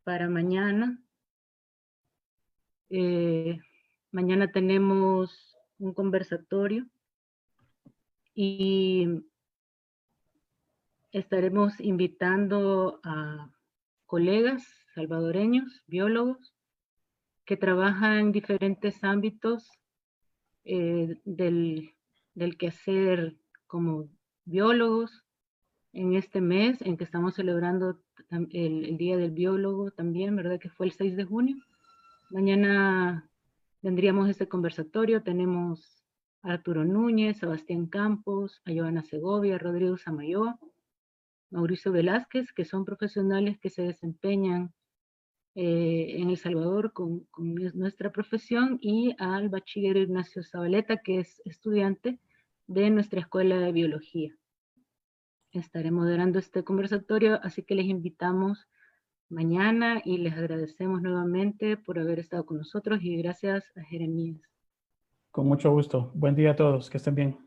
para mañana. Mañana tenemos un conversatorio y estaremos invitando a colegas salvadoreños, biólogos, que trabajan en diferentes ámbitos del quehacer como biólogos en este mes en que estamos celebrando el Día del Biólogo también, ¿verdad? Que fue el 6 de junio. Mañana tendríamos este conversatorio. Tenemos a Arturo Núñez, Sebastián Campos, a Joana Segovia, Rodrigo Samayoa, Mauricio Velázquez, que son profesionales que se desempeñan en El Salvador con nuestra profesión, y al bachiller Ignacio Zabaleta, que es estudiante de nuestra Escuela de Biología. Estaré moderando este conversatorio, así que les invitamos mañana y les agradecemos nuevamente por haber estado con nosotros y gracias a Jeremías. Con mucho gusto. Buen día a todos. Que estén bien.